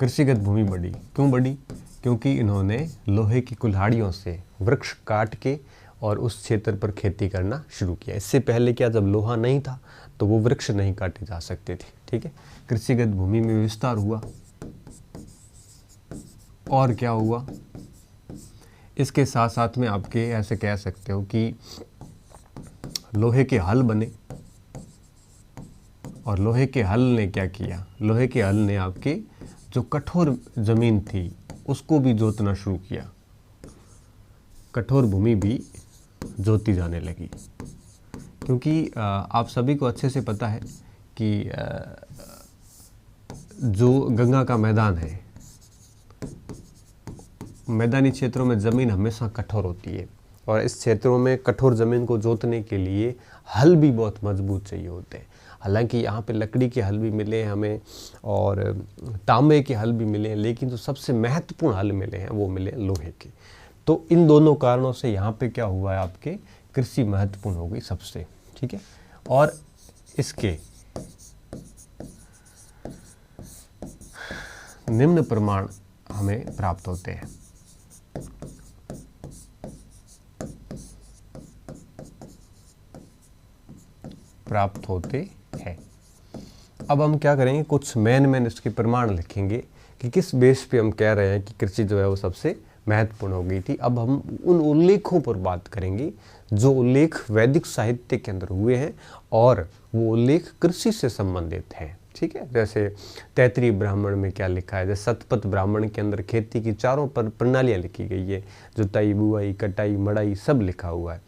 कृषिगत भूमि बढ़ी। क्यों बढ़ी? क्योंकि इन्होंने लोहे की कुल्हाड़ियों से वृक्ष काट के और उस क्षेत्र पर खेती करना शुरू किया। इससे पहले क्या, जब लोहा नहीं था तो वो वृक्ष नहीं काटे जा सकते थे। ठीक है, कृषिगत भूमि में विस्तार हुआ। और क्या हुआ, इसके साथ साथ में आपके ऐसे कह सकते हो कि लोहे के हल बने, और लोहे के हल ने क्या किया, लोहे के हल ने आपके जो कठोर जमीन थी उसको भी जोतना शुरू किया, कठोर भूमि भी जोती जाने लगी। क्योंकि आप सभी को अच्छे से पता है कि जो गंगा का मैदान है, मैदानी क्षेत्रों में ज़मीन हमेशा कठोर होती है, और इस क्षेत्रों में कठोर ज़मीन को जोतने के लिए हल भी बहुत मजबूत चाहिए होते हैं। हालांकि यहाँ पे लकड़ी के हल भी मिले हैं हमें, और तांबे के हल भी मिले हैं, लेकिन जो सबसे महत्वपूर्ण हल मिले हैं वो मिले लोहे के। तो इन दोनों कारणों से यहाँ पे क्या हुआ है, आपके कृषि महत्वपूर्ण हो गई सबसे। ठीक है, और इसके निम्न प्रमाण हमें प्राप्त होते हैं। अब हम क्या करेंगे, कुछ मेन इसके प्रमाण लिखेंगे कि किस बेस पे हम कह रहे हैं कि कृषि जो है वो सबसे महत्वपूर्ण हो गई थी। अब हम उन उल्लेखों पर बात करेंगे जो उल्लेख वैदिक साहित्य के अंदर हुए हैं, और वो उल्लेख कृषि से संबंधित हैं। ठीक है, जैसे तैतरीय ब्राह्मण में क्या लिखा है, जैसे शतपथ ब्राह्मण के अंदर खेती की चारों पर प्रणालियाँ लिखी गई है, जुताई, बुआई, कटाई, मड़ाई सब लिखा हुआ है।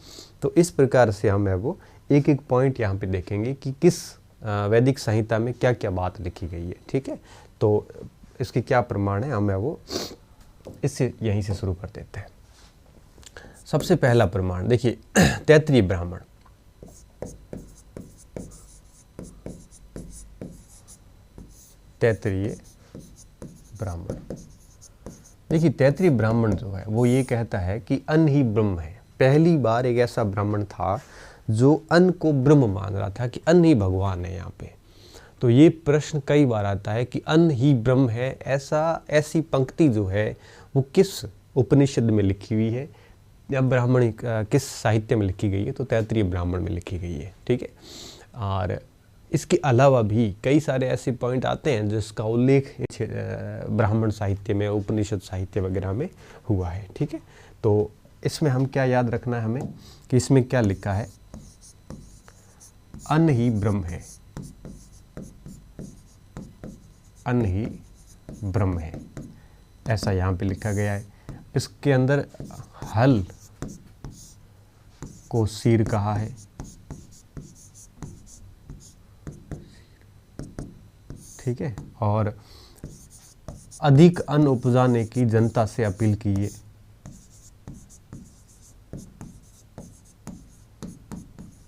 तो इस प्रकार से हम है वो एक एक पॉइंट यहाँ पे देखेंगे कि किस वैदिक संहिता में क्या क्या बात लिखी गई है। ठीक है, तो इसके क्या प्रमाण है, हम है वो इससे यहीं से शुरू कर देते हैं। सबसे पहला प्रमाण देखिए, तैतरीय ब्राह्मण। तैतरीय ब्राह्मण, देखिए तैतरीय ब्राह्मण जो है वो ये कहता है कि अन्न ही ब्रह्म है। पहली बार एक ऐसा ब्राह्मण था जो अन्न को ब्रह्म मान रहा था कि अन्न ही भगवान है यहाँ पे। तो ये प्रश्न कई बार आता है कि अन्न ही ब्रह्म है, ऐसी पंक्ति जो है वो किस उपनिषद में लिखी हुई है या ब्राह्मण किस साहित्य में लिखी गई है? तो तैत्तिरीय ब्राह्मण में लिखी गई है, ठीक है। और इसके अलावा भी कई सारे ऐसे पॉइंट आते हैं जिसका उल्लेख ब्राह्मण साहित्य में, उपनिषद साहित्य वगैरह में हुआ है, ठीक है। तो इसमें हम क्या याद रखना है हमें कि इसमें क्या लिखा है? अन्न ही ब्रह्म है, अन्न ही ब्रह्म है, ऐसा यहाँ पे लिखा गया है। इसके अंदर हल को सिर कहा है, ठीक है। और अधिक अन्न उपजाने की जनता से अपील की है,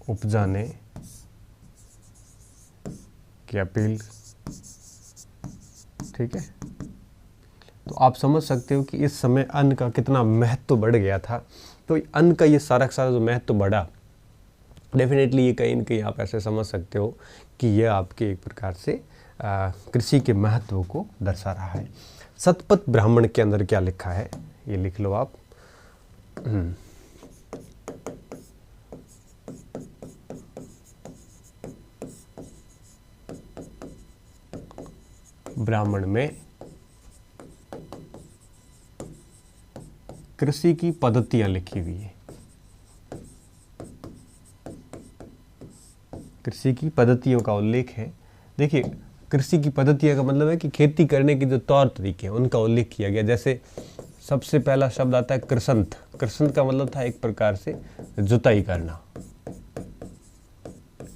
उपजाने की अपील, ठीक है। तो आप समझ सकते हो कि इस समय अन्न का कितना महत्व बढ़ गया था। तो अन्न का ये सारा का सारा जो महत्व बढ़ा, डेफिनेटली ये कहीं न कहीं आप ऐसे समझ सकते हो कि ये आपके एक प्रकार से कृषि के महत्व को दर्शा रहा है। शतपथ ब्राह्मण के अंदर क्या लिखा है ये लिख लो आप। ब्राह्मण में कृषि की पद्धतियां लिखी हुई है, कृषि की पद्धतियों का उल्लेख है। देखिए, कृषि की पद्धतियां का मतलब है कि खेती करने के जो तौर तरीके हैं उनका उल्लेख किया गया। जैसे सबसे पहला शब्द आता है कृषंत। कृषंत का मतलब था एक प्रकार से जुताई करना,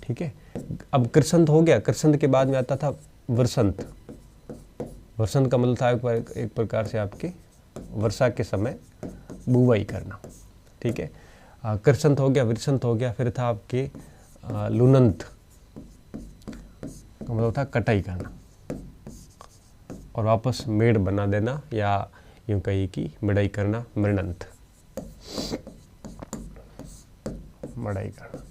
ठीक है। अब कृषंत हो गया, कृषंत के बाद में आता था वर्षंत। वर्षंत का मतलब था एक प्रकार से आपके वर्षा के समय बुवाई करना, ठीक है। कृषंत हो गया, वृषंत हो गया, फिर था आपके लुनंत का मतलब था कटाई करना और वापस मेड़ बना देना, या यूं कहिए कि मड़ाई करना, मृणंत, मड़ाई करना।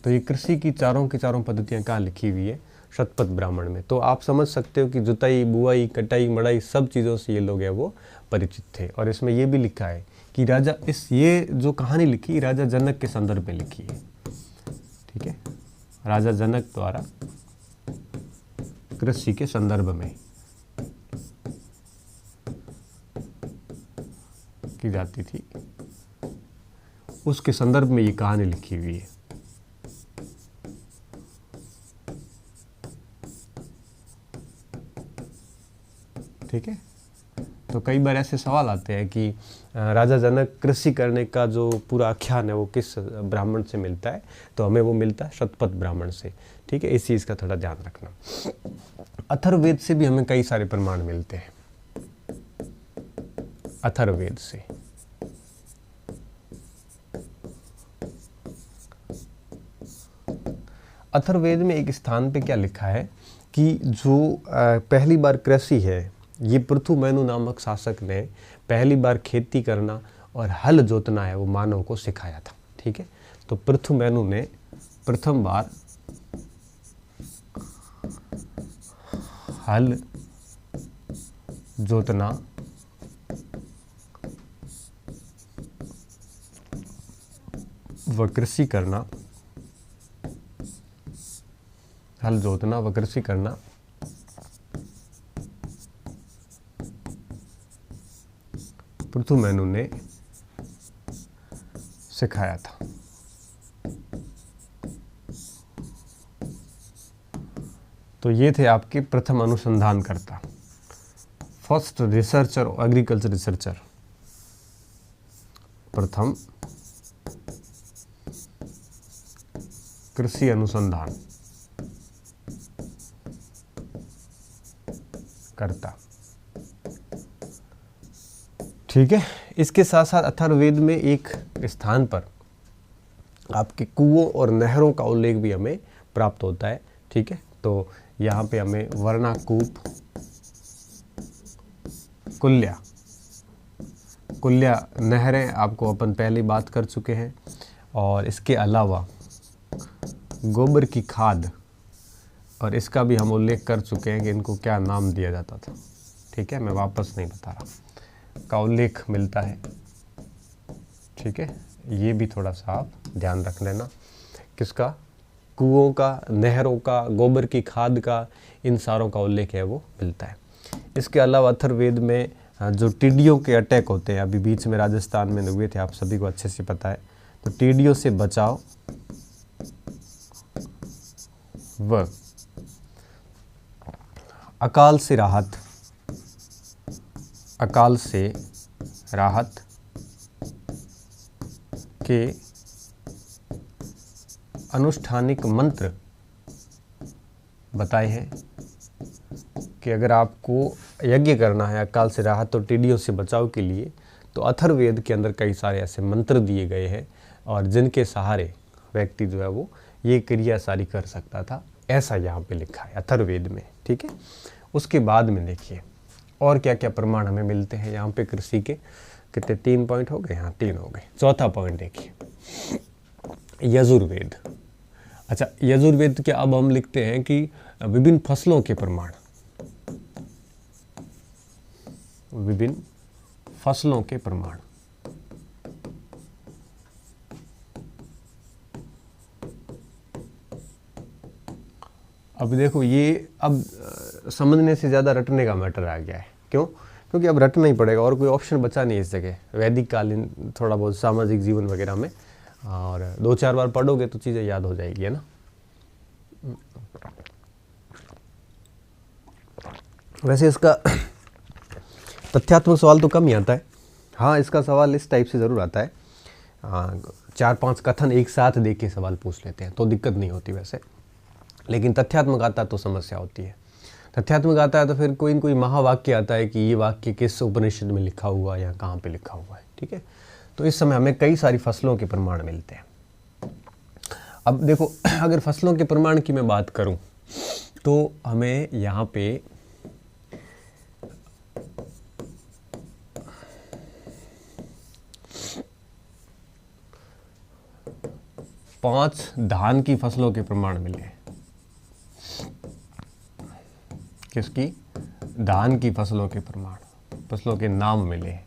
तो ये कृषि की चारों की चारों पद्धतियां कहाँ लिखी हुई है? शतपथ ब्राह्मण में। तो आप समझ सकते हो कि जुताई, बुआई, कटाई, मड़ाई सब चीज़ों से ये लोग हैं वो परिचित थे। और इसमें ये भी लिखा है कि राजा, ये जो कहानी लिखी राजा जनक के संदर्भ में लिखी है, ठीक है। राजा जनक द्वारा कृषि के संदर्भ में की जाती थी, उसके संदर्भ में ये कहानी लिखी हुई है। ठीक है। तो कई बार ऐसे सवाल आते हैं कि राजा जनक कृषि करने का जो पूरा आख्यान है वो किस ब्राह्मण से मिलता है? तो हमें वो मिलता है शतपथ ब्राह्मण से, ठीक है। इस चीज़ का थोड़ा ध्यान रखना। अथर्ववेद से भी हमें कई सारे प्रमाण मिलते हैं। अथर्ववेद से अथर्ववेद में एक स्थान पे क्या लिखा है कि जो पहली बार कृषि है, ये पृथुमेनु नामक शासक ने पहली बार खेती करना और हल जोतना है वो मानव को सिखाया था, ठीक है। तो पृथुमेनु ने प्रथम बार हल जोतना व कृषि करना, हल जोतना व कृषि करना पृथुमेनु ने सिखाया था। तो ये थे आपके प्रथम अनुसंधानकर्ता, फर्स्ट रिसर्चर, एग्रीकल्चर रिसर्चर, प्रथम कृषि अनुसंधान करता, ठीक है। इसके साथ साथ अथर्ववेद में एक स्थान पर आपके कुओं और नहरों का उल्लेख भी हमें प्राप्त होता है, ठीक है। तो यहाँ पे हमें वर्णाकूप, कुल्या कुल्या नहरें आपको अपन पहले बात कर चुके हैं, और इसके अलावा गोबर की खाद, और इसका भी हम उल्लेख कर चुके हैं कि इनको क्या नाम दिया जाता था। ठीक है, मैं वापस नहीं बता रहा, का उल्लेख मिलता है। ठीक है, ये भी थोड़ा सा आप ध्यान रख लेना। किसका? कुओं का, नहरों का, गोबर की खाद का, इन सारों का उल्लेख है वो मिलता है। इसके अलावा अथर्ववेद में जो टिड्डियों के अटैक होते हैं, अभी बीच में राजस्थान में हुए थे, आप सभी को अच्छे से पता है, तो टिड्डियों से बचाव व अकाल से राहत, अकाल से राहत के अनुष्ठानिक मंत्र बताए हैं कि अगर आपको यज्ञ करना है अकाल से राहत और टिड्डियों से बचाव के लिए, तो अथर्ववेद के अंदर कई सारे ऐसे मंत्र दिए गए हैं, और जिनके सहारे व्यक्ति जो है वो ये क्रिया सारी कर सकता था, ऐसा यहाँ पे लिखा है अथर्ववेद में। ठीक है, उसके बाद में देखिए और क्या क्या प्रमाण हमें मिलते हैं यहाँ पे कृषि के। कितने? 3 पॉइंट हो गए, हाँ 3 हो गए। चौथा पॉइंट देखिए, यजुर्वेद। अच्छा, यजुर्वेद के अब हम लिखते हैं कि विभिन्न फसलों के प्रमाण, विभिन्न फसलों के प्रमाण। अब देखो ये अब समझने से ज़्यादा रटने का मैटर आ गया है। क्यों? क्योंकि अब रटना ही पड़ेगा, और कोई ऑप्शन बचा नहीं इस जगह। वैदिक कालीन थोड़ा बहुत सामाजिक जीवन वगैरह में, और 2-4 बार पढ़ोगे तो चीज़ें याद हो जाएगी, है ना। वैसे इसका तथ्यात्मक सवाल तो कम ही आता है। हाँ, इसका सवाल इस टाइप से ज़रूर आता है, 4-5 कथन एक साथ देख के सवाल पूछ लेते हैं तो दिक्कत नहीं होती वैसे, लेकिन तथ्यात्मक आता तो समस्या होती है। तथ्यात्मक आता है तो फिर कोई न कोई महावाक्य आता है कि ये वाक्य किस उपनिषद में लिखा हुआ है या कहाँ पे लिखा हुआ है। ठीक है, तो इस समय हमें कई सारी फसलों के प्रमाण मिलते हैं। अब देखो, अगर फसलों के प्रमाण की मैं बात करूं तो हमें यहाँ पे पांच धान की फसलों के प्रमाण मिले हैं। किसकी? धान की फसलों के प्रमाण, फसलों के नाम मिले हैं।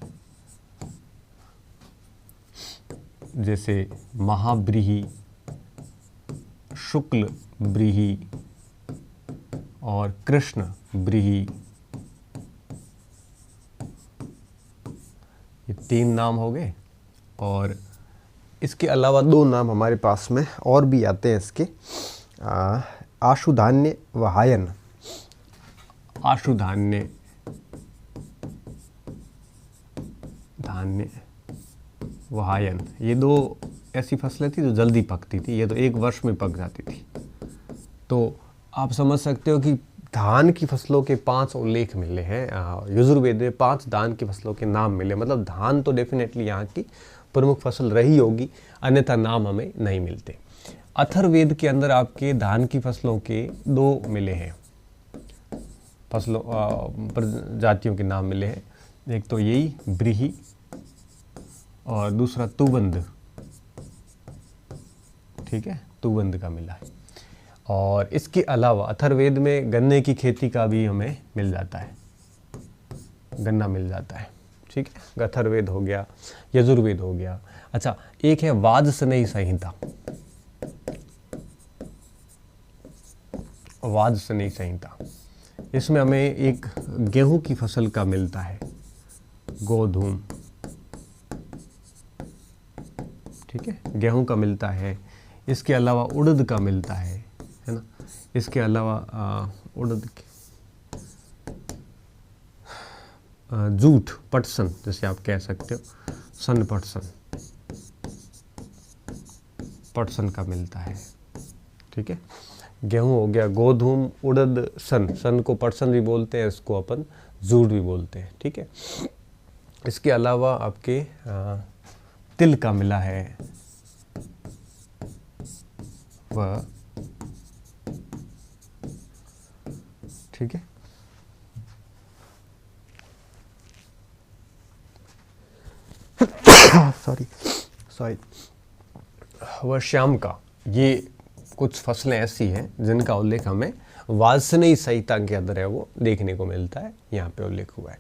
जैसे महाब्रीही, शुक्ल ब्रीही और कृष्ण ब्रीही, ये 3 नाम हो गए। और इसके अलावा 2 नाम हमारे पास में और भी आते हैं इसके, आशुधान्य व हायन। आशुधान्य, धान्य व हायन, ये 2 ऐसी फसलें थी जो जल्दी पकती थी, ये तो 1 वर्ष में पक जाती थी। तो आप समझ सकते हो कि धान की फसलों के 5 उल्लेख मिले हैं यजुर्वेद में। 5 धान की फसलों के नाम मिले, मतलब धान तो डेफिनेटली यहाँ की प्रमुख फसल रही होगी, अन्यथा नाम हमें नहीं मिलते। अथर्ववेद के अंदर आपके धान की फसलों के 2 मिले हैं, फसलों प्रजातियों के नाम मिले हैं। एक तो यही ब्रीही और दूसरा तुवंद। ठीक है, तुवंद का मिला है। और इसके अलावा अथर्ववेद में गन्ने की खेती का भी हमें मिल जाता है, गन्ना मिल जाता है। ठीक है, अथर्ववेद हो गया, यजुर्वेद हो गया। अच्छा, एक है वाजसनेयी संहिता। वाजसनेयी संहिता, इसमें हमें एक गेहूं की फसल का मिलता है, गोधूम। ठीक है, गेहूं का मिलता है। इसके अलावा उड़द का मिलता है ना। इसके अलावा उड़द जूट, पटसन जैसे आप कह सकते हो, सन पटसन, पटसन का मिलता है। ठीक है, गेहूं हो गया, गोधूम, उड़द, सन। सन को पटसन भी बोलते हैं, इसको अपन जूट भी बोलते हैं। ठीक है, इसके अलावा आपके तिल का मिला है, वह। ठीक है, सॉरी व श्याम का, ये कुछ फसलें ऐसी हैं जिनका उल्लेख हमें वाजसनेयी संहिता के अंदर है वो देखने को मिलता है, यहाँ पे उल्लेख हुआ है।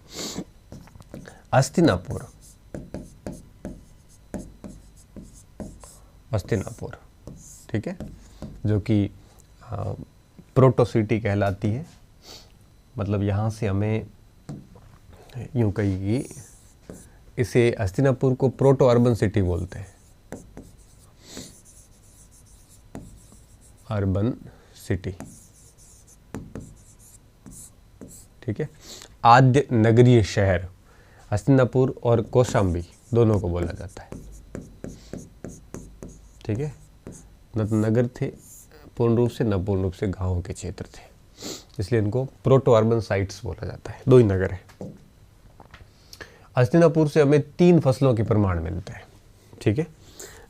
हस्तिनापुर, ठीक है, जो कि प्रोटो सिटी कहलाती है। मतलब यहाँ से हमें यूँ कही कि इसे हस्तिनापुर को प्रोटो अर्बन सिटी बोलते हैं, अर्बन सिटी, ठीक है। आद्य नगरीय शहर हस्तिनापुर और कौशाम्बी दोनों को बोला जाता है, ठीक है। न तो नगर थे पूर्ण रूप से, न पूर्ण रूप से गांवों के क्षेत्र थे, इसलिए इनको प्रोटो अर्बन साइट्स बोला जाता है। दो ही नगर है। हस्तिनापुर से हमें 3 फसलों के प्रमाण मिलते हैं, ठीक है।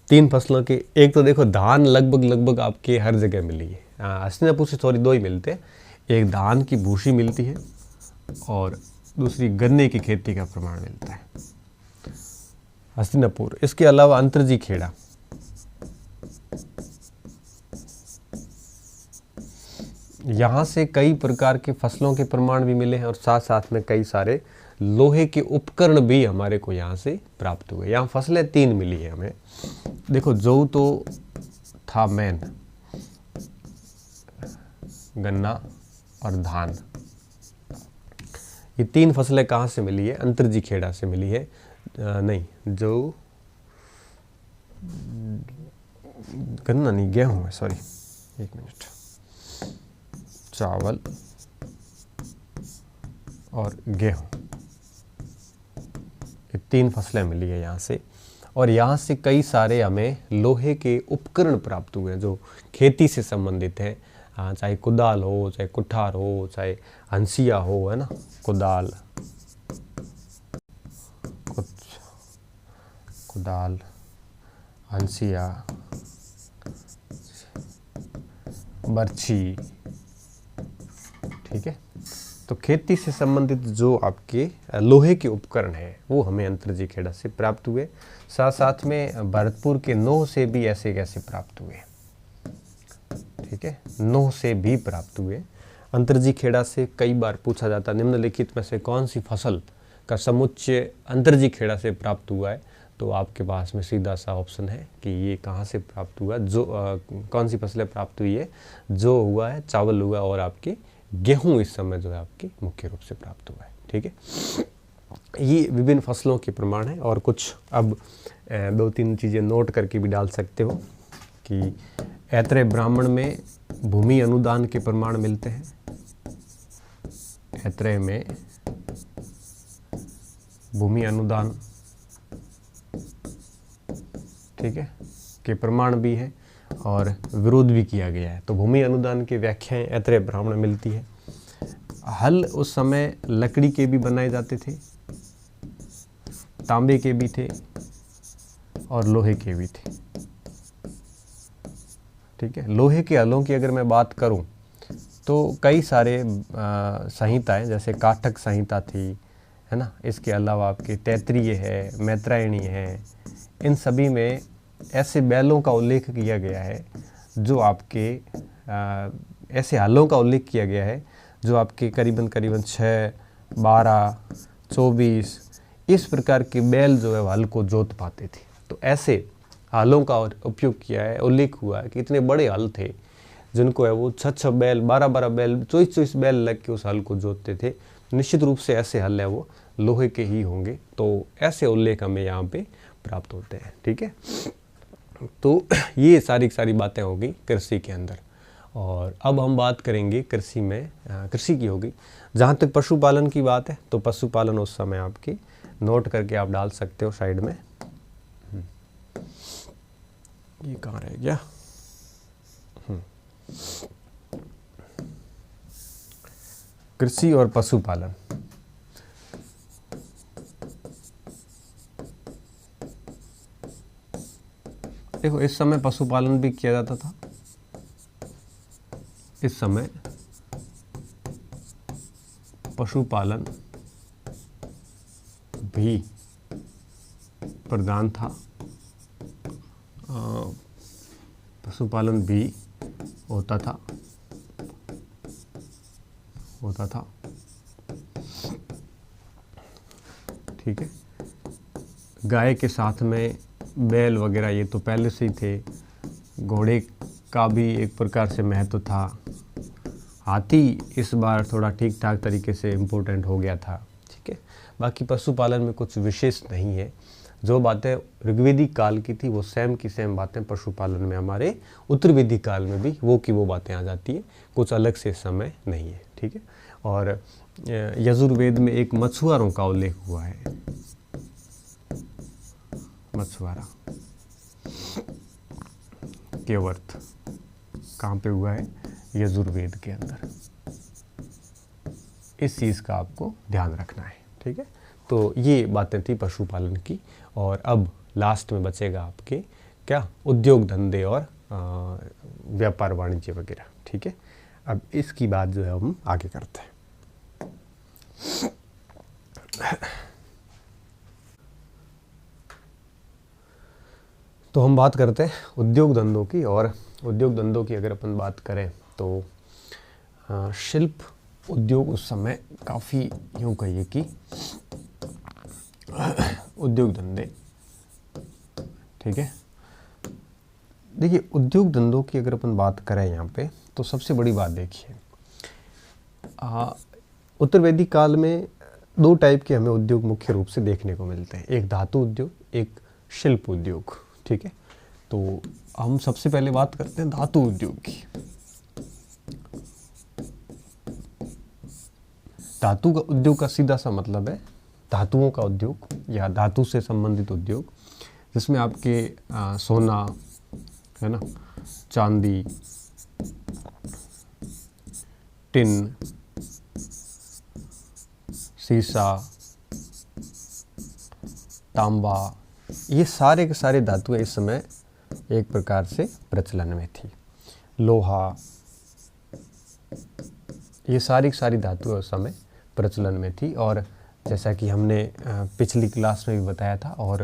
3 फसलों के, एक तो देखो धान लगभग आपके हर जगह मिली है। हस्तिनापुर से 2 ही मिलते हैं, एक धान की भूसी मिलती है और दूसरी गन्ने की खेती का प्रमाण मिलता है हस्तिनापुर। इसके अलावा अंतरजी खेड़ा, यहाँ से कई प्रकार के फसलों के प्रमाण भी मिले हैं और साथ साथ में कई सारे लोहे के उपकरण भी हमारे को यहाँ से प्राप्त हुए। यहाँ फसलें 3 मिली है हमें। देखो जौ तो था मेन, गन्ना और धान, ये 3 फसलें कहाँ से मिली है? अंतरजी खेड़ा से मिली है। नहीं, जौ, गन्ना नहीं, गेहूं है, सॉरी, एक मिनट, चावल और गेहूं, ये 3 फसलें मिली है यहाँ से। और यहाँ से कई सारे हमें लोहे के उपकरण प्राप्त हुए हैं जो खेती से संबंधित है। चाहे कुदाल हो, चाहे कुठार हो, चाहे हंसिया हो, है ना, कुदाल, हंसिया, बर्छी, ठीक है। तो खेती से संबंधित जो आपके लोहे के उपकरण हैं वो हमें अंतरजी खेड़ा से प्राप्त हुए। साथ साथ में भरतपुर के नोह से भी ऐसे कैसे प्राप्त हुए, ठीक है, नोह से भी प्राप्त हुए। अंतरजी खेड़ा से कई बार पूछा जाता है निम्नलिखित में से कौन सी फसल का समुच्चय अंतरजी खेड़ा से प्राप्त हुआ है, तो आपके पास में सीधा सा ऑप्शन है कि ये कहाँ से प्राप्त हुआ, जो कौन सी फसलें प्राप्त हुई है, जो हुआ है, चावल हुआ और आपके गेहूं इस समय जो है आपके मुख्य रूप से प्राप्त हुआ है, ठीक है। ये विभिन्न फसलों के प्रमाण है। और कुछ अब 2-3 चीज़ें नोट करके भी डाल सकते हो कि ऐत्रेय ब्राह्मण में भूमि अनुदान के प्रमाण मिलते हैं, ऐत्रेय में भूमि अनुदान, ठीक है, के प्रमाण भी है और विरोध भी किया गया है। तो भूमि अनुदान की व्याख्याएं ऐत्रेय ब्राह्मण में मिलती है। हल उस समय लकड़ी के भी बनाए जाते थे, तांबे के भी थे और लोहे के भी थे, ठीक है। लोहे के हलों की अगर मैं बात करूं तो कई सारे संहिताएं, जैसे काठक संहिता थी, है ना, इसके अलावा आपके तैत्रीय है, मैत्रायणी है, इन सभी में ऐसे बैलों का उल्लेख किया गया है जो आपके ऐसे हलों का उल्लेख किया गया है जो आपके करीबन 6, 12, 24 इस प्रकार के बैल जो है हल को जोत पाते थे। तो ऐसे हलों का उपयोग किया है, उल्लेख हुआ है कि इतने बड़े हल थे जिनको है वो 6 बैल, 12 बैल, 24 बैल लग के उस हल को जोतते थे। निश्चित रूप से ऐसे हल है वो लोहे के ही होंगे। तो ऐसे उल्लेख हमें यहाँ पे प्राप्त होते हैं, ठीक है। तो ये सारी बातें होगी कृषि के अंदर। और अब हम बात करेंगे कृषि में, कृषि की होगी। जहाँ तक पशुपालन की बात है तो पशुपालन उस समय आपकी नोट करके आप डाल सकते हो साइड में। ये कहाँ रह गया? कृषि और पशुपालन, देखो इस समय पशुपालन भी किया जाता था, इस समय पशुपालन भी प्रधान था। पशुपालन भी होता था ठीक है। गाय के साथ में बैल वगैरह ये तो पहले से ही थे। घोड़े का भी एक प्रकार से महत्व था। हाथी इस बार थोड़ा ठीक ठाक तरीके से इम्पोर्टेंट हो गया था। ठीक है, बाकी पशुपालन में कुछ विशेष नहीं है। जो बातें ऋग्वेदिक काल की थी वो सेम की सेम बातें पशुपालन में हमारे उत्तरवेदिक काल में भी वो की वो बातें आ जाती है। कुछ अलग से समय नहीं है। ठीक है, और यजुर्वेद में एक मछुआरों का उल्लेख हुआ है। मछुआरा केवर्थ कहाँ पे हुआ है? यजुर्वेद के अंदर। इस चीज़ का आपको ध्यान रखना है। ठीक है, तो ये बातें थी पशुपालन की। और अब लास्ट में बचेगा आपके क्या? उद्योग धंधे और व्यापार वाणिज्य वगैरह। ठीक है, अब इसकी बात जो है हम आगे करते हैं। तो हम बात करते हैं उद्योग धंधों की। और उद्योग धंधों की अगर अपन बात करें तो शिल्प उद्योग उस समय काफ़ी, यूँ कहिए कि उद्योग धंधे। ठीक है, देखिए उद्योग धंधों की अगर अपन बात करें यहाँ पे तो सबसे बड़ी बात देखिए, उत्तरवैदिक काल में दो टाइप के हमें उद्योग मुख्य रूप से देखने को मिलते हैं। एक धातु उद्योग, एक शिल्प उद्योग। ठीक है, तो हम सबसे पहले बात करते हैं धातु उद्योग की। धातु का उद्योग का सीधा सा मतलब है धातुओं का उद्योग या धातु से संबंधित उद्योग, जिसमें आपके सोना है ना, चांदी, टिन, सीसा, तांबा, ये सारे के सारे धातुएं इस समय एक प्रकार से प्रचलन में थी। लोहा, ये सारी धातुएं उस समय प्रचलन में थी। और जैसा कि हमने पिछली क्लास में भी बताया था और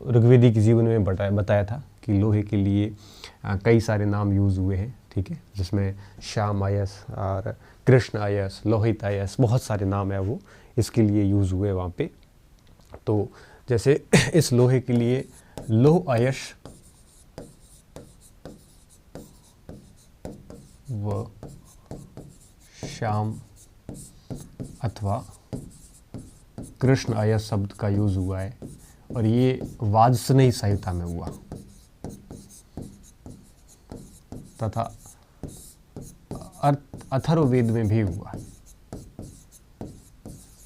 ऋग्वेदिक जीवन में बताया था कि लोहे के लिए कई सारे नाम यूज़ हुए हैं। ठीक है, जिसमें श्याम अयस और कृष्ण अयस, लोहित अयस, बहुत सारे नाम है वो इसके लिए यूज़ हुए वहाँ पे। तो जैसे इस लोहे के लिए लोह अयश व श्याम अथवा कृष्ण अयस शब्द का यूज़ हुआ है। और ये वाजसनेयी संहिता में हुआ तथा अथर्ववेद में भी हुआ।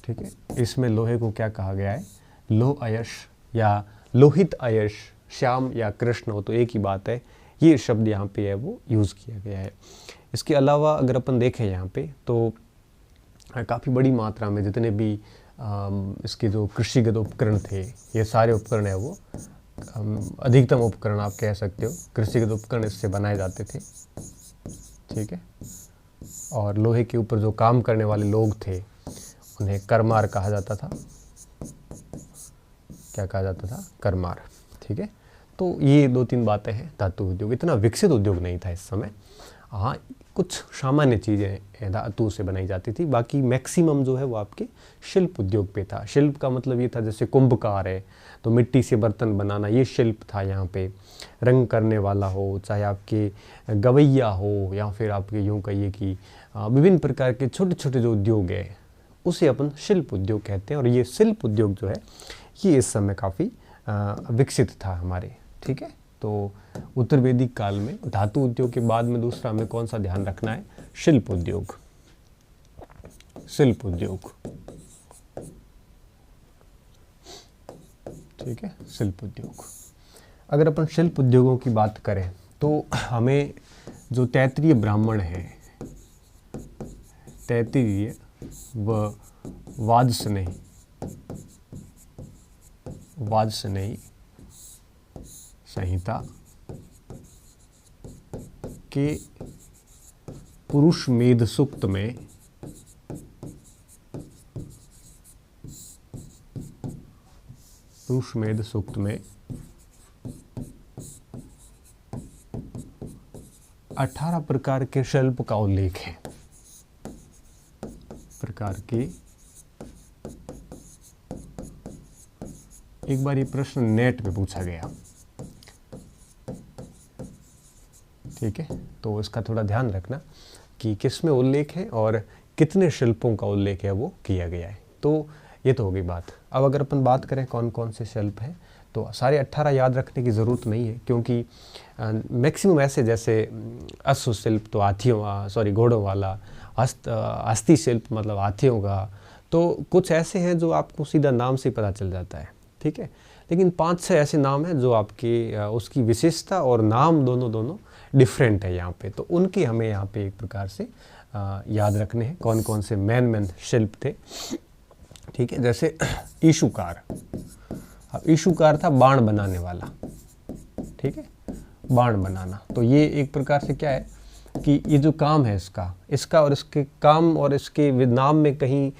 ठीक है, इसमें लोहे को क्या कहा गया है? लोह अयश या लोहित अयश, श्याम या कृष्ण हो तो एक ही बात है। ये शब्द यहाँ पे है वो यूज़ किया गया है। इसके अलावा अगर अपन देखें यहाँ पे तो काफ़ी बड़ी मात्रा में जितने भी इसके जो कृषिगत उपकरण थे, ये सारे उपकरण है वो अधिकतम उपकरण आप कह सकते हो कृषिगत उपकरण इससे बनाए जाते थे। ठीक है, और लोहे के ऊपर जो काम करने वाले लोग थे उन्हें करमार कहा जाता था। क्या कहा जाता था? करमार। ठीक है, तो ये दो तीन बातें हैं। धातु उद्योग इतना विकसित उद्योग नहीं था इस समय। हाँ, कुछ सामान्य चीज़ें धातु से बनाई जाती थी, बाकी मैक्सिमम जो है वो आपके शिल्प उद्योग पे था। शिल्प का मतलब ये था जैसे कुंभकार है तो मिट्टी से बर्तन बनाना, ये शिल्प था यहाँ पे। रंग करने वाला हो, चाहे आपके गवैया हो या फिर आपके यूँ कहिए कि विभिन्न प्रकार के छोटे छोटे जो उद्योग है उसे अपन शिल्प उद्योग कहते हैं। और ये शिल्प उद्योग जो है ये इस समय काफ़ी विकसित था हमारे। ठीक है, तो उत्तर वैदिक काल में धातु उद्योग के बाद में दूसरा हमें कौन सा ध्यान रखना है? शिल्प उद्योग। शिल्प उद्योग। ठीक है, शिल्प उद्योग। अगर अपन शिल्प उद्योगों की बात करें तो हमें जो तैत्तिरीय ब्राह्मण है, तैत्तिरीय व वाजसनेयी संहिता के पुरुष मेध सूक्त में 18 प्रकार के शिल्प का उल्लेख है। प्रकार के, एक बार ये प्रश्न नेट पे पूछा गया, ठीक है, तो इसका थोड़ा ध्यान रखना कि किस में उल्लेख है और कितने शिल्पों का उल्लेख है वो किया गया है। तो ये तो होगी बात। अब अगर अपन बात करें कौन कौन से शिल्प हैं, तो सारे 18 याद रखने की ज़रूरत नहीं है, क्योंकि मैक्सिमम ऐसे, जैसे अश्व शिल्प तो हाथियों घोड़ों वाला, हस्ती शिल्प मतलब हाथियों का, तो कुछ ऐसे हैं जो आपको सीधा नाम से पता चल जाता है, ठीक है। लेकिन 5-6 ऐसे नाम हैं जो आपकी उसकी विशेषता और नाम दोनों डिफरेंट है यहाँ पे, तो उनकी हमें यहाँ पे एक प्रकार से याद रखने हैं कौन कौन से मेन शिल्प थे, ठीक है। जैसे ईशुकार, अब ईशुकार था बाण बनाने वाला, ठीक है, बाण बनाना। तो ये एक प्रकार से क्या है कि ये जो काम है इसका और इसके काम और इसके नाम में कहीं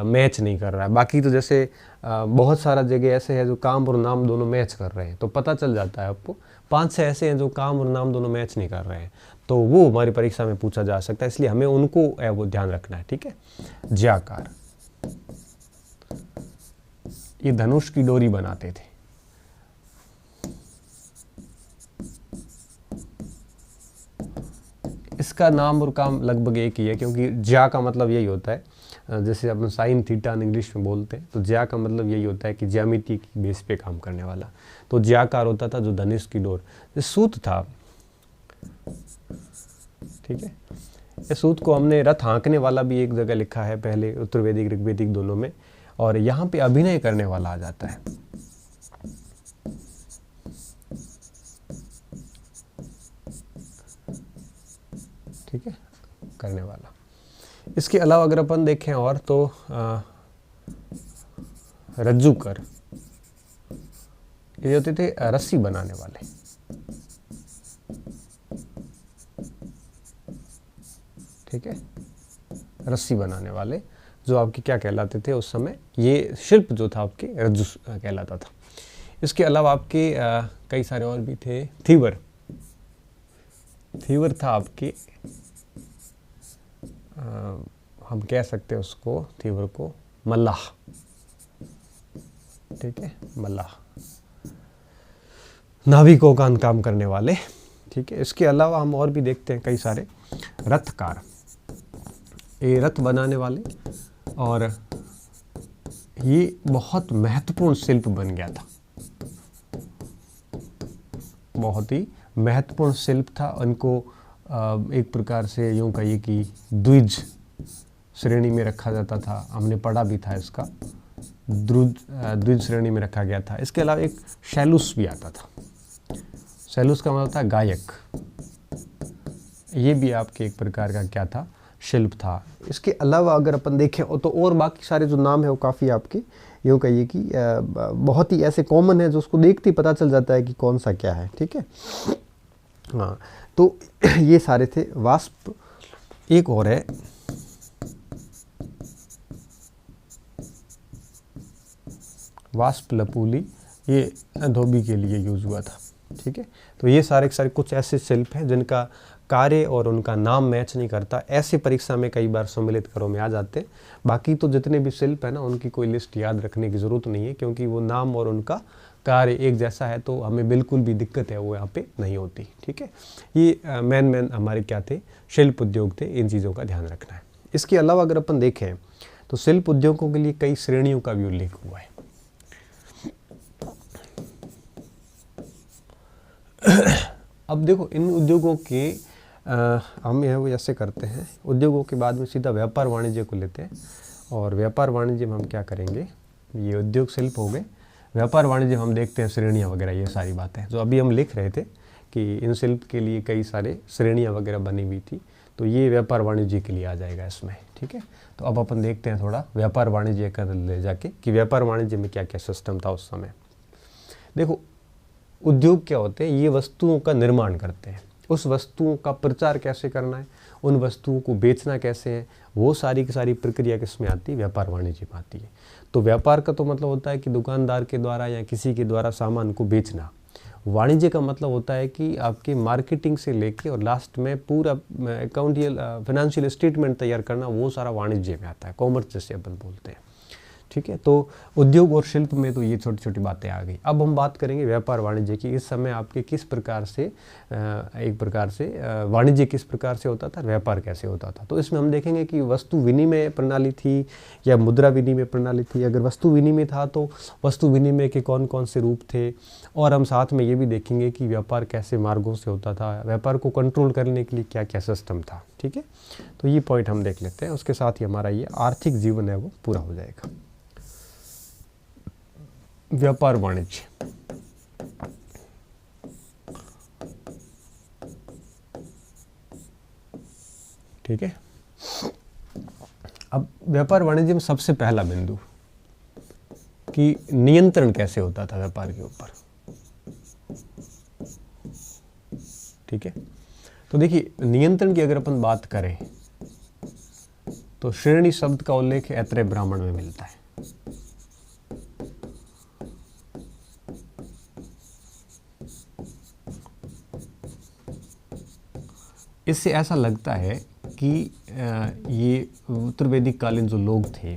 मैच नहीं कर रहा है। बाकी तो जैसे बहुत सारा जगह ऐसे है जो काम और नाम दोनों मैच कर रहे हैं, तो पता चल जाता है आपको। 5-6 ऐसे हैं जो काम और नाम दोनों मैच नहीं कर रहे हैं, तो वो हमारी परीक्षा में पूछा जा सकता है, इसलिए हमें उनको वो ध्यान रखना है, ठीक है। ज्याकार, ये धनुष की डोरी बनाते थे। इसका नाम और काम लगभग एक ही है, क्योंकि ज्या का मतलब यही होता है, जैसे अपन साइन थीटा इंग्लिश में बोलते हैं, तो ज्या का मतलब यही होता है कि ज्यामिति की बेस पे काम करने वाला। तो ज्याकार होता था जो धनुष की डोर, सूत था, ठीक है। इस सूत को हमने रथ हाँकने वाला भी एक जगह लिखा है पहले, उत्तरवेदिक ऋग्वेदिक दोनों में, और यहाँ पे अभिनय करने वाला आ जाता है, ठीक है, करने वाला। इसके अलावा अगर अपन देखें और तो रज्जुकर, ये होते थे रस्सी बनाने वाले, ठीक है, रस्सी बनाने वाले जो आपके क्या कहलाते थे उस समय, ये शिल्प जो था आपके रज्जु कहलाता था। इसके अलावा आपके कई सारे और भी थे। थीवर था आपके, हम कह सकते हैं उसको, थीवर को मल्लाह, ठीक है, मल्लाह, नाविकों का काम करने वाले, ठीक है। इसके अलावा हम और भी देखते हैं कई सारे। रथकार, ये रथ बनाने वाले, और ये बहुत महत्वपूर्ण शिल्प बन गया था, बहुत ही महत्वपूर्ण शिल्प था। उनको एक प्रकार से यूँ कहिए कि द्विज श्रेणी में रखा जाता था, हमने पढ़ा भी था इसका, द्विज श्रेणी में रखा गया था। इसके अलावा एक शैलुस भी आता था, शैलुस का मतलब था गायक, ये भी आपके एक प्रकार का क्या था, शिल्प था। इसके अलावा अगर अपन देखें तो और बाकी सारे जो नाम है वो काफ़ी आपके यूँ कहिए कि बहुत ही ऐसे कॉमन है जो उसको देखते ही पता चल जाता है कि कौन सा क्या है, ठीक है। हाँ, तो ये सारे थे। वास्प एक और है, वास्प लपूली, ये धोबी के लिए यूज़ हुआ था, ठीक है। तो ये सारे के सारे कुछ ऐसे शिल्प हैं जिनका कार्य और उनका नाम मैच नहीं करता, ऐसे परीक्षा में कई बार सम्मिलित करों में आ जाते हैं। बाकी तो जितने भी शिल्प है ना, उनकी कोई लिस्ट याद रखने की ज़रूरत नहीं है, क्योंकि वो नाम और उनका कार्य एक जैसा है, तो हमें बिल्कुल भी दिक्कत है वो यहाँ पे नहीं होती, ठीक है। ये मेन हमारे क्या थे, शिल्प उद्योग थे, इन चीज़ों का ध्यान रखना है। इसके अलावा अगर अपन देखें तो शिल्प उद्योगों के लिए कई श्रेणियों का भी उल्लेख हुआ है। अब देखो, इन उद्योगों के हम यह वो ऐसे करते हैं, उद्योगों के बाद में सीधा व्यापार वाणिज्य को लेते हैं, और व्यापार वाणिज्य में हम क्या करेंगे, ये उद्योग शिल्प हो गए, व्यापार वाणिज्य हम देखते हैं श्रेणियाँ वगैरह, ये सारी बातें जो अभी हम लिख रहे थे कि इन शिल्प के लिए कई सारे श्रेणियाँ वगैरह बनी हुई थी, तो ये व्यापार वाणिज्य के लिए आ जाएगा इसमें, ठीक है। तो अब अपन देखते हैं थोड़ा व्यापार वाणिज्य का ले जाके कि व्यापार वाणिज्य में क्या क्या सिस्टम था उस समय। देखो, उद्योग क्या होते हैं, ये वस्तुओं का निर्माण करते हैं, उस वस्तुओं का प्रचार कैसे करना है, उन वस्तुओं को बेचना कैसे है, वो सारी की सारी प्रक्रिया किस में आती है, व्यापार वाणिज्य में आती है। तो व्यापार का तो मतलब होता है कि दुकानदार के द्वारा या किसी के द्वारा सामान को बेचना, वाणिज्य का मतलब होता है कि आपके मार्केटिंग से लेके और लास्ट में पूरा अकाउंटियल फाइनेंशियल स्टेटमेंट तैयार करना, वो सारा वाणिज्य में आता है, कॉमर्स जैसे अपन बोलते हैं। ठीक है, तो उद्योग और शिल्प में तो ये छोटी छोटी बातें आ गई। अब हम बात करेंगे व्यापार वाणिज्य की। इस समय आपके किस प्रकार से एक प्रकार से वाणिज्य किस प्रकार से होता था, व्यापार कैसे होता था। तो इसमें हम देखेंगे कि वस्तु विनिमय प्रणाली थी या मुद्रा विनिमय प्रणाली थी। अगर वस्तु विनिमय था तो वस्तु विनिमय के कौन कौन से रूप थे, और हम साथ में ये भी देखेंगे कि व्यापार कैसे मार्गों से होता था, व्यापार को कंट्रोल करने के लिए क्या क्या सिस्टम था। ठीक है, तो ये पॉइंट हम देख लेते हैं, उसके साथ ही हमारा ये आर्थिक जीवन है वो पूरा हो जाएगा। व्यापार वाणिज्य, ठीक है। अब व्यापार वाणिज्य में सबसे पहला बिंदु कि नियंत्रण कैसे होता था व्यापार के ऊपर। ठीक है, तो देखिए नियंत्रण की अगर अपन बात करें तो श्रेणी शब्द का उल्लेख ऐतरेय ब्राह्मण में मिलता है। इससे ऐसा लगता है कि ये उत्तर वैदिक कालीन जो लोग थे,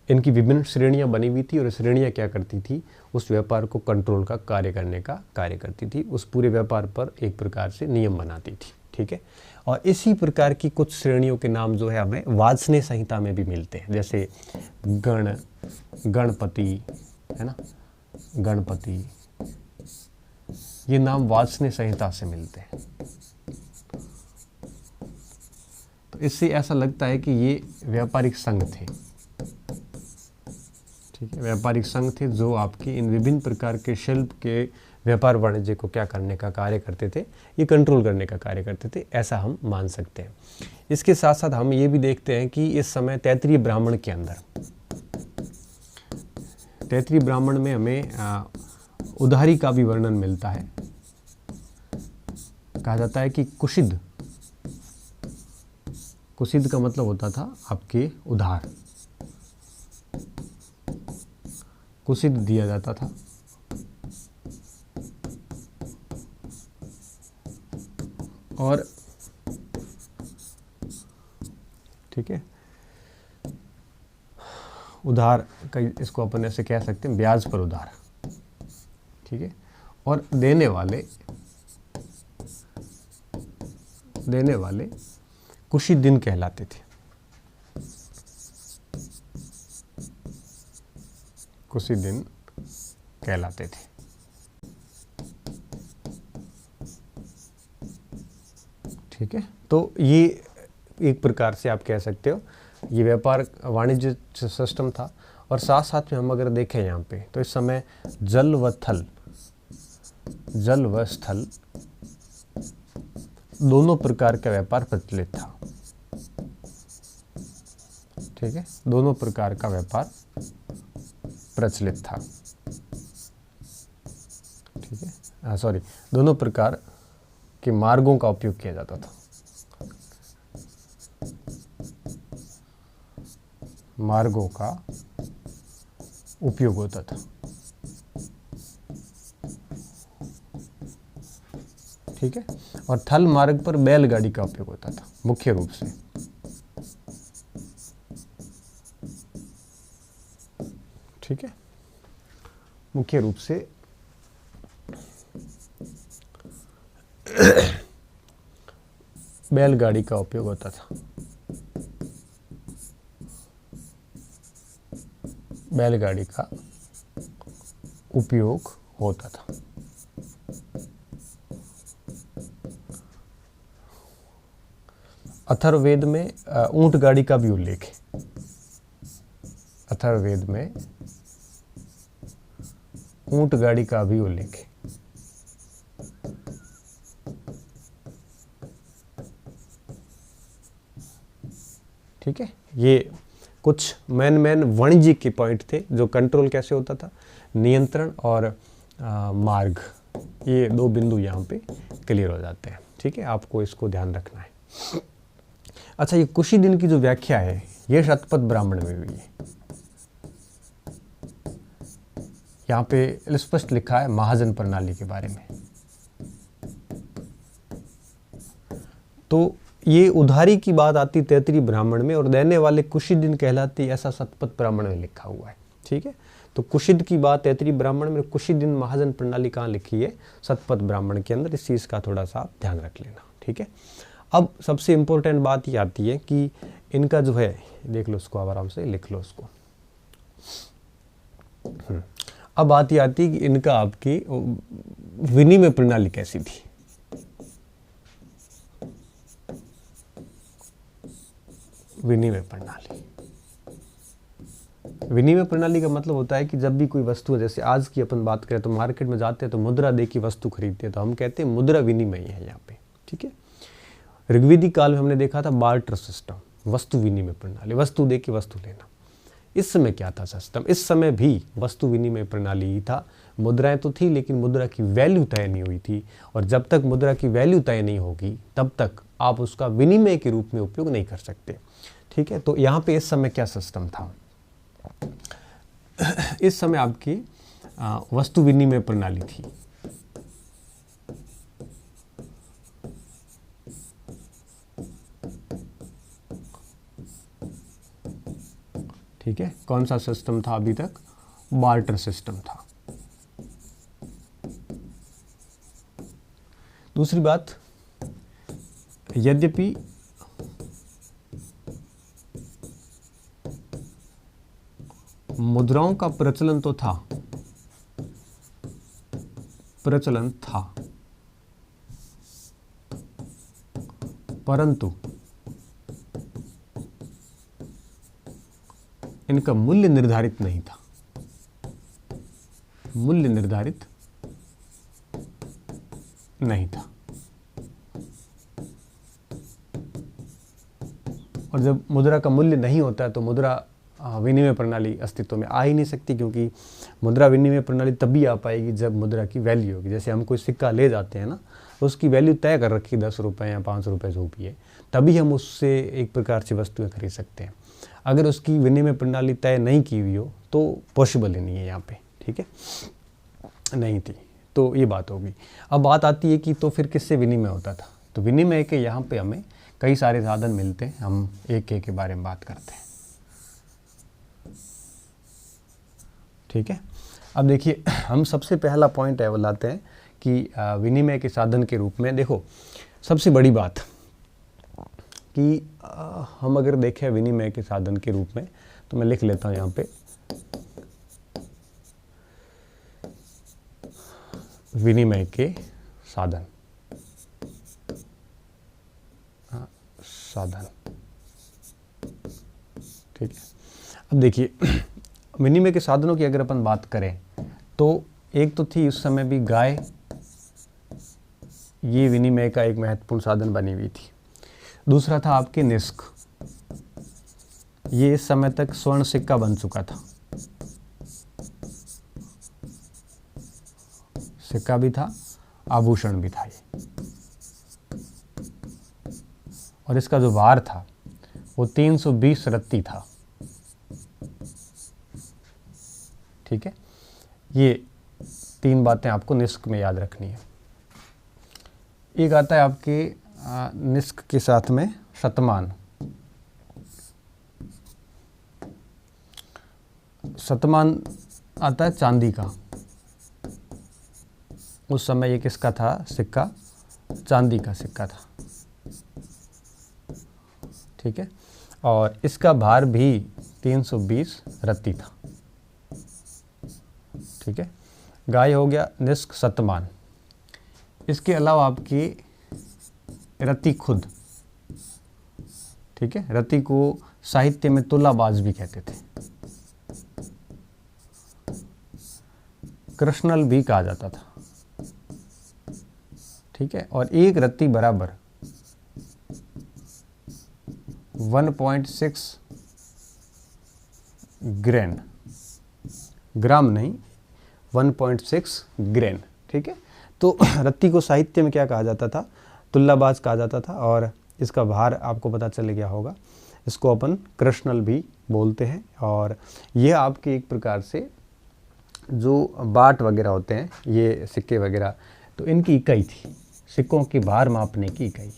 इनकी विभिन्न श्रेणियां बनी हुई थी, और श्रेणियां क्या करती थी, उस व्यापार को कंट्रोल का कार्य करने का कार्य करती थी, उस पूरे व्यापार पर एक प्रकार से नियम बनाती थी। ठीक है, और इसी प्रकार की कुछ श्रेणियों के नाम जो है हमें वाजसनेय संहिता में भी मिलते हैं, जैसे गण, गणपति, है ना, गणपति, ये नाम वाजसनेय संहिता से मिलते हैं। तो इससे ऐसा लगता है कि ये व्यापारिक संघ थे। ठीक है, व्यापारिक संघ थे जो आपकी इन विभिन्न प्रकार के शिल्प के व्यापार वाणिज्य को क्या करने का कार्य करते थे, ये कंट्रोल करने का कार्य करते थे, ऐसा हम मान सकते हैं। इसके साथ साथ हम ये भी देखते हैं कि इस समय तैत्तिरीय ब्राह्मण के अंदर, तैत्तिरीय ब्राह्मण में हमें उधारी का भी वर्णन मिलता है। कहा जाता है कि कुशिद, कुशिद का मतलब होता था आपके उधार, कुशिद दिया जाता था। और ठीक है, उधार का इसको अपन ऐसे कह सकते हैं, ब्याज पर उधार। ठीक है, और देने वाले कुशी दिन कहलाते थे। कुशी दिन कहलाते थे। ठीक है, तो ये एक प्रकार से आप कह सकते हो ये व्यापार वाणिज्य सिस्टम था। और साथ साथ में हम अगर देखें यहाँ पे तो इस समय जल व स्थल दोनों प्रकार का व्यापार प्रचलित था। ठीक है, दोनों प्रकार का व्यापार प्रचलित था। ठीक है, सॉरी, दोनों प्रकार के मार्गों का उपयोग किया जाता था। मार्गों का उपयोग होता था। ठीक है, और थल मार्ग पर बैलगाड़ी का उपयोग होता था मुख्य रूप से। ठीक है, मुख्य रूप से बैलगाड़ी का उपयोग होता था। बैलगाड़ी का उपयोग होता था। अथर्ववेद में ऊंट गाड़ी का भी उल्लेख है। अथर्ववेद में ऊंट गाड़ी का भी उल्लेख है। ठीक है, ये कुछ मेन वाणिज्य के पॉइंट थे जो कंट्रोल कैसे होता था, नियंत्रण और मार्ग, ये दो बिंदु यहाँ पे क्लियर हो जाते हैं। ठीक है, आपको इसको ध्यान रखना है। अच्छा, ये कुशी दिन की जो व्याख्या है ये शतपथ ब्राह्मण में हुई है। यहाँ पे स्पष्ट लिखा है महाजन प्रणाली के बारे में। तो ये उधारी की बात आती तैतरी ब्राह्मण में और देने वाले कुशिदिन कहलाती, ऐसा शतपथ ब्राह्मण में लिखा हुआ है। ठीक है, तो कुशिद की बात तैतरी ब्राह्मण में, कुशिदिन महाजन प्रणाली कहाँ लिखी है? शतपथ ब्राह्मण के अंदर। इस चीज़ का थोड़ा सा आप ध्यान रख लेना। ठीक है, अब सबसे इम्पोर्टेंट बात ये आती है कि इनका जो है, देख लो उसको, आराम से लिख लो उसको। अब बात ये आती है कि इनका आपकी विनिमय प्रणाली कैसी थी। विनिमय प्रणाली, विनिमय प्रणाली का मतलब होता है कि जब भी कोई वस्तु है, जैसे आज की अपन बात करें तो मार्केट में जाते हैं तो मुद्रा दे की वस्तु खरीदते हैं, तो हम कहते हैं मुद्रा विनिमय है यहाँ पे। ठीक है, ऋग्वेदिक काल में हमने देखा था बार्टर सिस्टम, वस्तु विनिमय प्रणाली, वस्तु दे के वस्तु लेना। इस समय क्या था सिस्टम? इस समय भी वस्तु विनिमय प्रणाली ही था। मुद्राएं तो थी लेकिन मुद्रा की वैल्यू तय नहीं हुई थी, और जब तक मुद्रा की वैल्यू तय नहीं होगी तब तक आप उसका विनिमय के रूप में उपयोग नहीं कर सकते। ठीक है, तो यहाँ पे इस समय क्या सिस्टम था? इस समय आपकी वस्तु विनिमय प्रणाली थी। ठीक है, कौन सा सिस्टम था अभी तक? बार्टर सिस्टम था। दूसरी बात, यद्यपि मुद्राओं का प्रचलन तो था, प्रचलन था, परंतु इनका मूल्य निर्धारित नहीं था। मूल्य निर्धारित नहीं था, और जब मुद्रा का मूल्य नहीं होता है तो मुद्रा विनिमय प्रणाली अस्तित्व में आ ही नहीं सकती, क्योंकि मुद्रा विनिमय प्रणाली तभी आ पाएगी जब मुद्रा की वैल्यू होगी। जैसे हम कोई सिक्का ले जाते हैं ना, तो उसकी वैल्यू तय कर रखी 10 रुपये या 5 रुपये जो भी है, तभी हम उससे एक प्रकार से वस्तुएं खरीद सकते हैं। अगर उसकी विनिमय प्रणाली तय नहीं की हुई हो तो पॉसिबल ही नहीं है यहाँ पे। ठीक है, नहीं थी, तो ये बात होगी। अब बात आती है कि तो फिर किससे विनिमय होता था? तो विनिमय के यहाँ पे हमें कई सारे साधन मिलते हैं, हम एक एक के बारे में बात करते हैं। ठीक है, अब देखिए, हम सबसे पहला पॉइंट है वो लाते हैं कि विनिमय के साधन के रूप में, देखो सबसे बड़ी बात कि हम अगर देखें विनिमय के साधन के रूप में, तो मैं लिख लेता हूँ यहाँ पे, विनिमय के साधन। साधन, ठीक है। अब देखिए, विनिमय के साधनों की अगर अपन बात करें तो एक तो थी उस समय भी गाय, ये विनिमय का एक महत्वपूर्ण साधन बनी हुई थी। दूसरा था आपके निष्क, ये इस समय तक स्वर्ण सिक्का बन चुका था, सिक्का भी था, आभूषण भी था ये, और इसका जो भार था वो 320 रत्ती था। ठीक है, ये तीन बातें आपको निष्क में याद रखनी है। एक आता है आपके निष्क के साथ में शतमान। शतमान आता है चांदी का, उस समय ये किसका था सिक्का? चांदी का सिक्का था। ठीक है, और इसका भार भी 320 रत्ती था। ठीक है, गाय हो गया, निष्क, शतमान। इसके अलावा आपकी रत्ती खुद। ठीक है, रत्ती को साहित्य में तुलाबाज भी कहते थे, कृष्णल भी कहा जाता था। ठीक है, और एक रत्ती बराबर 1.6 ग्रेन, ग्राम नहीं 1.6 ग्रेन। ठीक है, तो रत्ती को साहित्य में क्या कहा जाता था? तुल्लाबाज कहा जाता था, और इसका भार आपको पता चल गया होगा, इसको अपन कृष्णल भी बोलते हैं। और यह आपके एक प्रकार से जो बाट वगैरह होते हैं, ये सिक्के वगैरह, तो इनकी इकाई थी, सिक्कों की भार मापने की इकाई।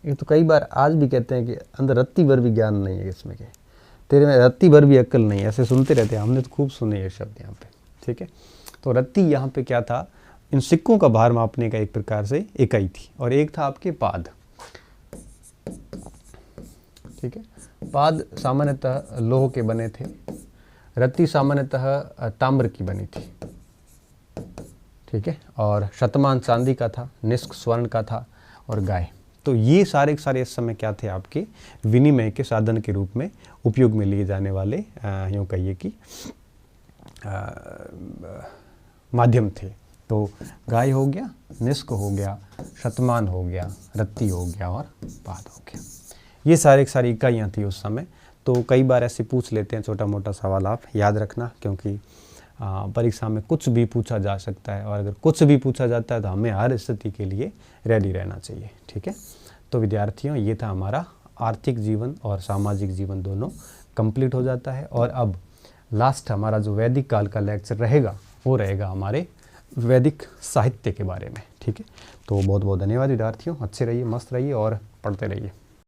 ये तो कई बार आज भी कहते हैं कि अंदर रत्ती भर भी ज्ञान नहीं है इसमें, के तेरे में रत्ती भर भी अक्ल नहीं है, ऐसे सुनते रहते हैं, हमने तो खूब सुने ये शब्द यहाँ पे, ठीक है। तो रत्ती यहाँ पे क्या था, इन सिक्कों का भार मापने का एक प्रकार से इकाई थी। और एक था आपके पाद, ठीक है। पाद सामान्यतः लोह के बने थे, रत्ती सामान्यतः ताम्र की बनी थी, ठीक है। और शतमान चांदी का था, निष्क स्वर्ण का था, और गाय। तो ये सारे के सारे इस समय क्या थे, आपके विनिमय के साधन के रूप में उपयोग में लिए जाने वाले यूँ कहिए कि माध्यम थे। तो गाय हो गया, निष्क हो गया, शतमान हो गया, रत्ती हो गया, और पाद हो गया। ये सारे की सारी इकाइयाँ थी उस समय। तो कई बार ऐसे पूछ लेते हैं, छोटा मोटा सवाल आप याद रखना, क्योंकि परीक्षा में कुछ भी पूछा जा सकता है, और अगर कुछ भी पूछा जाता है तो हमें हर स्थिति के लिए रेडी रहना चाहिए, ठीक है। तो विद्यार्थियों, ये था हमारा आर्थिक जीवन और सामाजिक जीवन दोनों कंप्लीट हो जाता है। और अब लास्ट हमारा जो वैदिक काल का लेक्चर रहेगा, वो रहेगा हमारे वैदिक साहित्य के बारे में, ठीक है। तो बहुत बहुत धन्यवाद विद्यार्थियों, अच्छे रहिए, मस्त रहिए और पढ़ते रहिए।